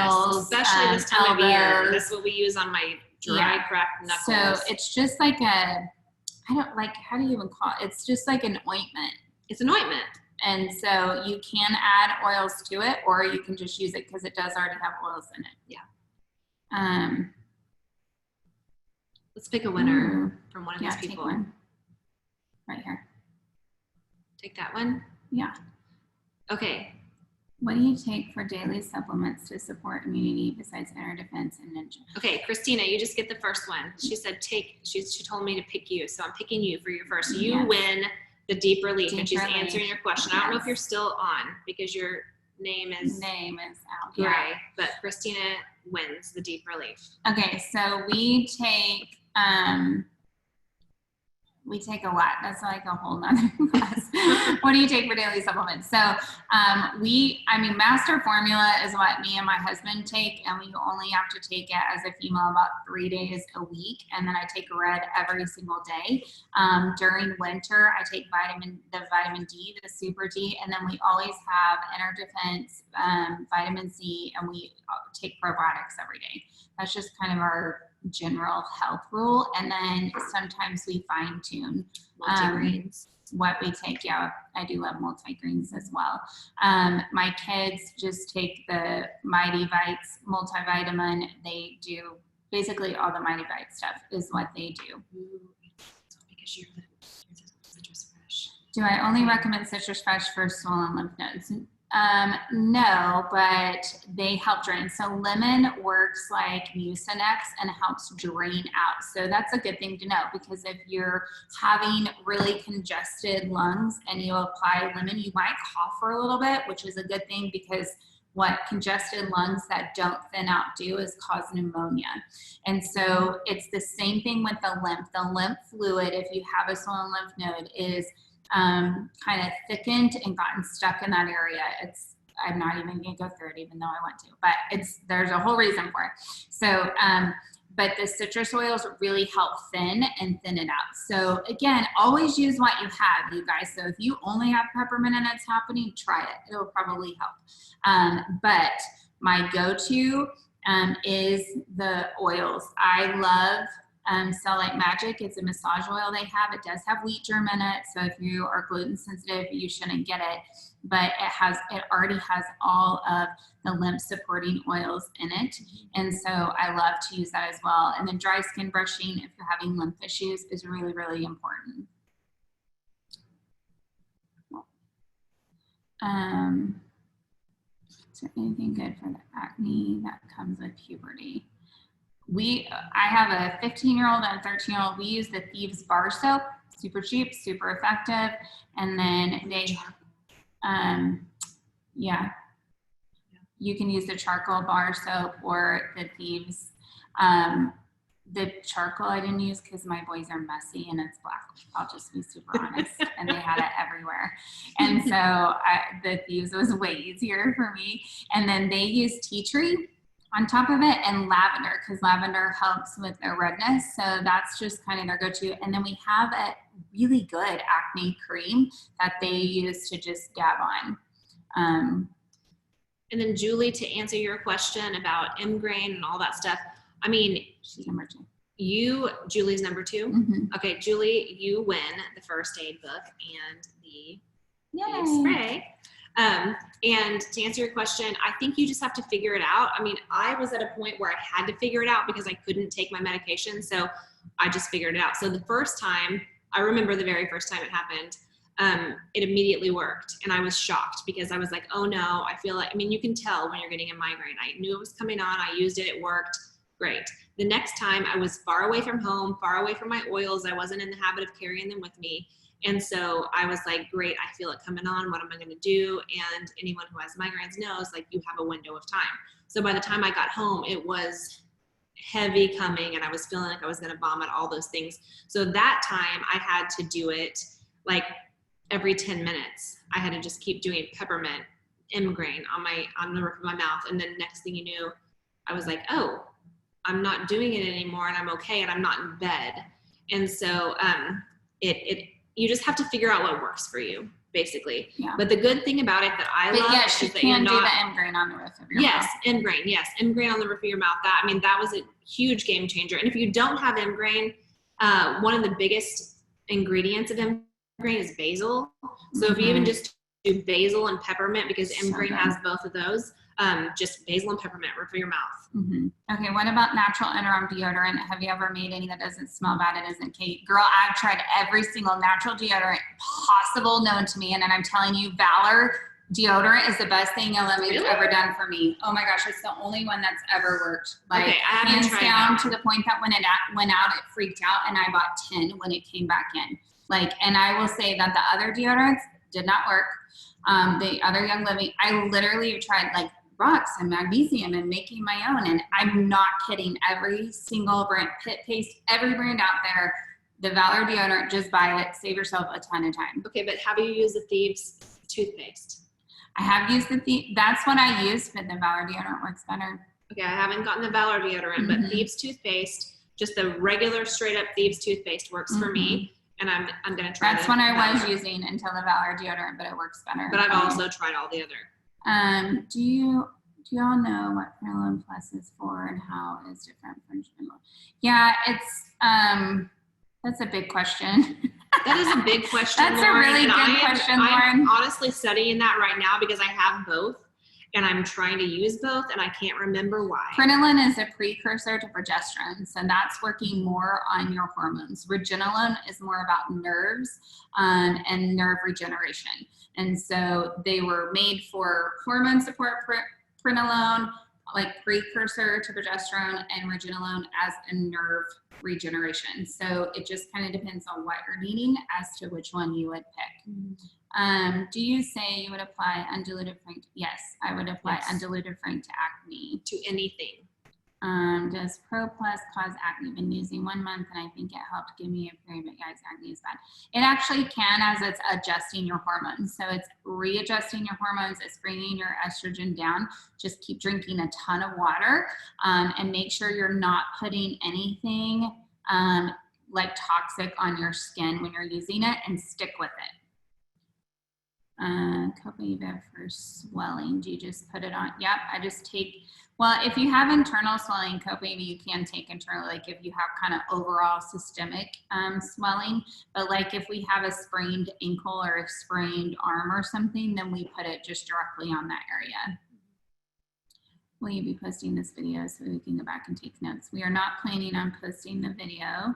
Yes, especially this time of year. That's what we use on my dry, cracked knuckles. So it's just like how do you even call it? It's just like an ointment. It's an ointment. And so you can add oils to it, or you can just use it because it does already have oils in it. Yeah. Let's pick a winner from one of these people. Take one. Right here. Take that one? Yeah. Okay. What do you take for daily supplements to support immunity besides inner defense and ninja? Okay, Christina, you just get the first one. She said she told me to pick you, so I'm picking you for your first. You win the deep relief, and she's answering your question. I don't know if you're still on because your name is out. Gray, but Christina wins the deep relief. Okay, so we take a lot. That's like a whole nother class. What do you take for daily supplements? So master formula is what me and my husband take, and we only have to take it as a female about 3 days a week. And then I take red every single day. During winter, I take the vitamin D, the super D, and then we always have inner defense, vitamin C, and we take probiotics every day. That's just kind of our general health rule. And then sometimes we fine tune multigrains. What we take. Yeah, I do love multigreens as well. My kids just take the Mighty Vites multivitamin. They do basically all the Mighty Vite stuff is what they do. Because you're the Citrus Fresh. Do I only recommend Citrus Fresh for swollen lymph nodes? No, but they help drain. So lemon works like Mucinex and helps drain out. So that's a good thing to know, because if you're having really congested lungs and you apply lemon, you might cough for a little bit, which is a good thing, because what congested lungs that don't thin out do is cause pneumonia. And so it's the same thing with the lymph. The lymph fluid, if you have a swollen lymph node, is kind of thickened and gotten stuck in that area. I'm not even gonna go through it, even though I want to, but there's a whole reason for it. So, but the citrus oils really help thin it out. So again, always use what you have, you guys. So if you only have peppermint and it's happening, try it. It'll probably help. But my go-to is the oils. I love Cell Like Magic. It's a massage oil they have. It does have wheat germ in it, so if you are gluten sensitive, you shouldn't get it. But it already has all of the lymph supporting oils in it, and so I love to use that as well. And then dry skin brushing, if you're having lymph issues, is really, really important. Is there anything good for the acne that comes with puberty? I have a 15-year-old and a 13-year-old. We use the Thieves bar soap, super cheap, super effective. And then you can use the charcoal bar soap or the Thieves. The charcoal I didn't use because my boys are messy and it's black. I'll just be super honest. And they had it everywhere. And so the Thieves was way easier for me. And then they use tea tree on top of it, and lavender, because lavender helps with their redness. So that's just kind of their go-to. And then we have a really good acne cream that they use to just dab on. And then Julie, to answer your question about Mgrain and all that stuff, I mean, she's number 2. Julie's number 2? Mm-hmm. Okay, Julie, you win the first aid book and the spray. And to answer your question, I think you just have to figure it out. I mean, I was at a point where I had to figure it out because I couldn't take my medication. So I just figured it out. So the first time, I remember the very first time it happened, it immediately worked. And I was shocked because I was like, oh no, I feel like, I mean, you can tell when you're getting a migraine. I knew it was coming on. I used it. It worked. Great. The next time I was far away from home, far away from my oils. I wasn't in the habit of carrying them with me. And so I was like, great, I feel it coming on. What am I going to do? And anyone who has migraines knows, like, you have a window of time. So by the time I got home, it was heavy coming and I was feeling like I was going to vomit, all those things. So that time I had to do it like every 10 minutes. I had to just keep doing peppermint, Mgrain on the roof of my mouth. And then next thing you knew, I was like, oh, I'm not doing it anymore and I'm okay and I'm not in bed. And so you just have to figure out what works for you, basically. Yeah. But the good thing about it that I love yes, is that you can do the Mgrain on the roof of your mouth. Mgrain. Yes, Mgrain on the roof of your mouth. That was a huge game changer. And if you don't have Mgrain, one of the biggest ingredients of Mgrain is basil. So if you even just do basil and peppermint, because Mgrain has both of those, just basil and peppermint, roof of your mouth. Mm-hmm. Okay, what about natural interim deodorant? Have you ever made any that doesn't smell bad? It isn't Kate. Girl, I've tried every single natural deodorant possible known to me, and then I'm telling you, Valor deodorant is the best thing Element's Really? ever done for me. Oh my gosh, it's the only one that's ever worked. Like, okay, I haven't hands tried down, that to the point that when it went out, it freaked out, and I bought 10 when it came back in. Like, and I will say that the other deodorants did not work. The other Young Living, I literally have tried like rocks and magnesium and making my own, and I'm not kidding. Every single brand, Pit Paste, every brand out there, the Valor deodorant, just buy it, save yourself a ton of time. Okay, but have you used the Thieves toothpaste? I have used that's what I use, but the Valor deodorant works better. Okay, I haven't gotten the Valor deodorant, but Thieves toothpaste, just the regular straight up Thieves toothpaste works for me, and I'm gonna try. That's what I was using until the Valor deodorant, but it works better. But I've also tried all the other. Do you all know what Prenalone Plus is for and how it's different from Prenalone? Yeah, it's that's a big question. That is a big question. That's Lauren, a really good question, Lauren. I'm honestly studying that right now because I have both, and I'm trying to use both, and I can't remember why. Prenalone is a precursor to progesterone, so that's working more on your hormones. Regenolone is more about nerves and nerve regeneration. And so they were made for hormone support, Prenalone, like precursor to progesterone, and Regenolone as a nerve regeneration. So it just kind of depends on what you're needing as to which one you would pick. Do you say you would apply undiluted frank? Yes, I would apply undiluted frank to acne. To anything. Does Pro Plus cause acne? Been using 1 month and I think it helped give me a period, but guys, acne is bad. It actually can, as it's adjusting your hormones. So it's readjusting your hormones. It's bringing your estrogen down. Just keep drinking a ton of water and make sure you're not putting anything like toxic on your skin when you're using it, and stick with it. Copaviv for swelling. Do you just put it on? Yep, I just take, well, if you have internal swelling, Copaviv you can take internal, like if you have kind of overall systemic swelling. But like if we have a sprained ankle or a sprained arm or something, then we put it just directly on that area. Will you be posting this video so we can go back and take notes? We are not planning on posting the video.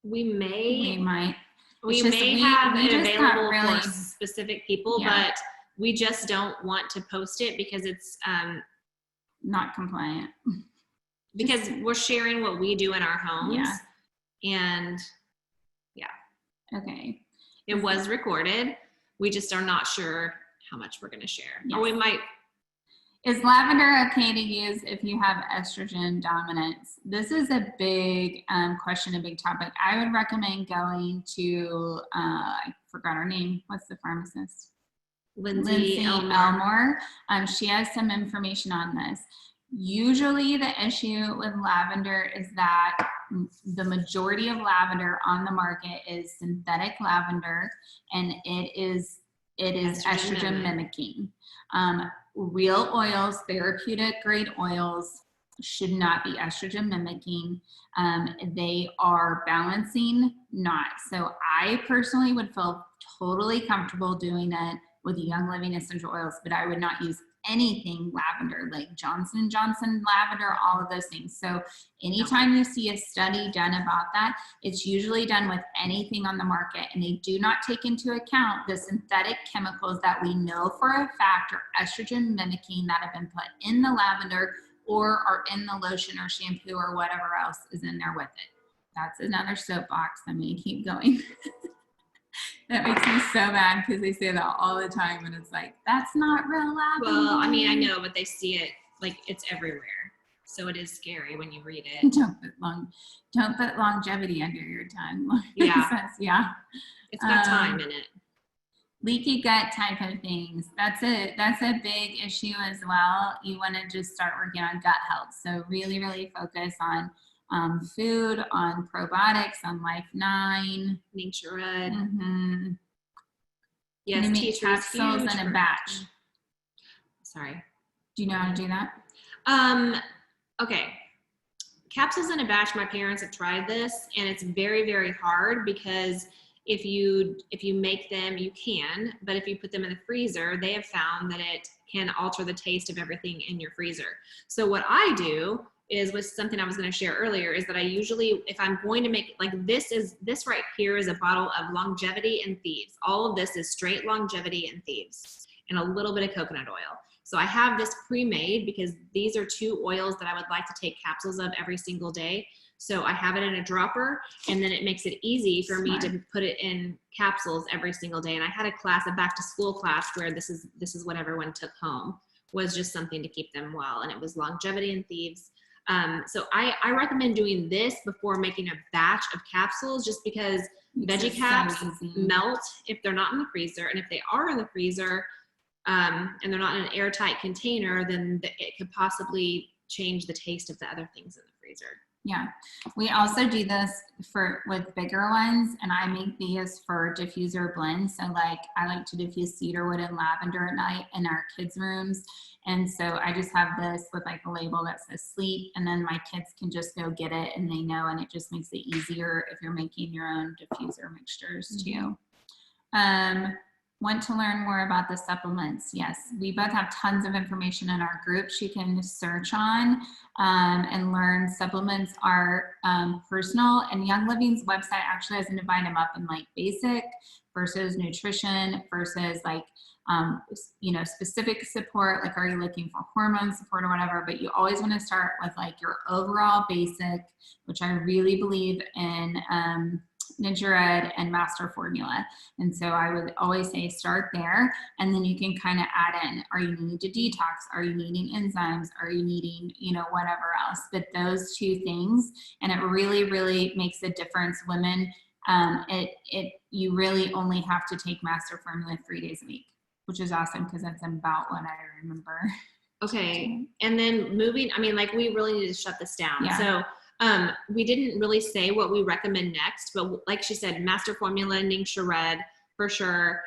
We might. We may have it available for specific people, but we just don't want to post it because it's not compliant. Because we're sharing what we do in our homes. And okay. It was recorded. We just are not sure how much we're going to share. Or we might. Is lavender okay to use if you have estrogen dominance? This is a big question, a big topic. I would recommend going to, I forgot her name. What's the pharmacist? Lindsay Elmore. She has some information on this. Usually the issue with lavender is that the majority of lavender on the market is synthetic lavender, and it is estrogen mimicking. Real oils, therapeutic grade oils, should not be estrogen mimicking. They are balancing, not. So I personally would feel totally comfortable doing it with Young Living essential oils, but I would not use anything lavender, like Johnson & Johnson lavender, all of those things. So anytime you see a study done about that, it's usually done with anything on the market, and they do not take into account the synthetic chemicals that we know for a fact are estrogen mimicking that have been put in the lavender or are in the lotion or shampoo or whatever else is in there with it. That's another soapbox. I'm going to keep going. That makes me so mad because they say that all the time, and it's like, that's not real lavender. Well, I mean, I know, but they see it like it's everywhere. So it is scary when you read it. Don't put longevity under your tongue. Yeah. Yeah. It's got time in it. Leaky gut type of things. That's a big issue as well. You want to just start working on gut health. So really, really focus on food, on probiotics, on Life9. Nature Red. Mm-hmm. Yes, you make capsules in a batch. Sorry. Do you know how to do that? Okay. Capsules in a batch, my parents have tried this, and it's very, very hard because if you make them, you can, but if you put them in the freezer, they have found that it can alter the taste of everything in your freezer. So what I do is, with something I was going to share earlier, is that I usually, if I'm going to make, like this right here is a bottle of Longevity and Thieves. All of this is straight Longevity and Thieves. and a little bit of coconut oil. So I have this pre-made because these are 2 oils that I would like to take capsules of every single day. So I have it in a dropper, and then it makes it easy for me to put it in capsules every single day. And I had a class, a back to school class, where this is what everyone took home, was just something to keep them well. And it was Longevity and Thieves. So I recommend doing this before making a batch of capsules, just because veggie caps melt if they're not in the freezer. And if they are in the freezer, and they're not in an airtight container, then it could possibly change the taste of the other things in the freezer. Yeah, we also do this with bigger ones, and I make these for diffuser blends. So like I like to diffuse cedarwood and lavender at night in our kids' rooms. And so I just have this with like a label that says sleep, and then my kids can just go get it and they know, and it just makes it easier if you're making your own diffuser mixtures too. Want to learn more about the supplements? Yes, we both have tons of information in our groups you can search on and learn. Supplements are personal, and Young Living's website actually has them divide them up in like basic versus nutrition versus like specific support, like are you looking for hormone support or whatever, but you always want to start with like your overall basic, which I really believe in Ninja Red and Master Formula. And so I would always say start there, and then you can kind of add in, are you needing to detox? Are you needing enzymes? Are you needing, whatever else? But those 2 things, and it really, really makes a difference. Women, you really only have to take Master Formula 3 days a week, which is awesome because that's about what I remember. Okay. And then we really need to shut this down. Yeah. So we didn't really say what we recommend next, but like she said, Master Formula, Ningxia Red for sure,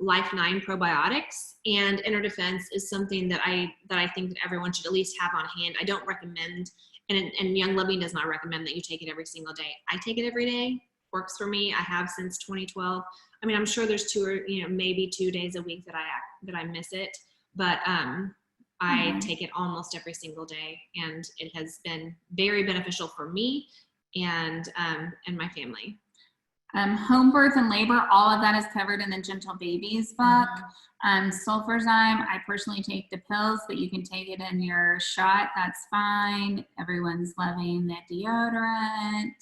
Life 9 probiotics, and Inner Defense is something that I think that everyone should at least have on hand. I don't recommend, and Young Living does not recommend that you take it every single day. I take it every day, works for me. I have since 2012. I mean, I'm sure there's 2 or maybe 2 days a week that I miss it, but I take it almost every single day, and it has been very beneficial for me and my family. Home birth and labor, all of that is covered in the Gentle Babies book. Sulfurzyme, I personally take the pills, but you can take it in your shot. That's fine. Everyone's loving the deodorant.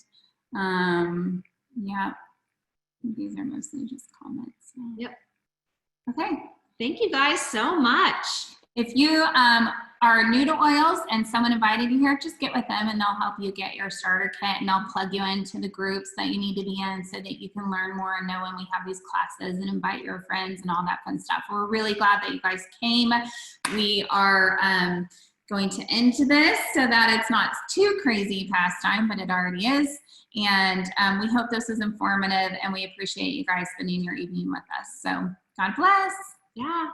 Yeah, these are mostly just comments. Yep. Okay. Thank you guys so much. If you are new to oils and someone invited you here, just get with them and they'll help you get your starter kit, and they'll plug you into the groups that you need to be in so that you can learn more and know when we have these classes and invite your friends and all that fun stuff. We're really glad that you guys came. We are going to end this so that it's not too crazy past time, but it already is. And we hope this is informative, and we appreciate you guys spending your evening with us. So God bless. Yeah.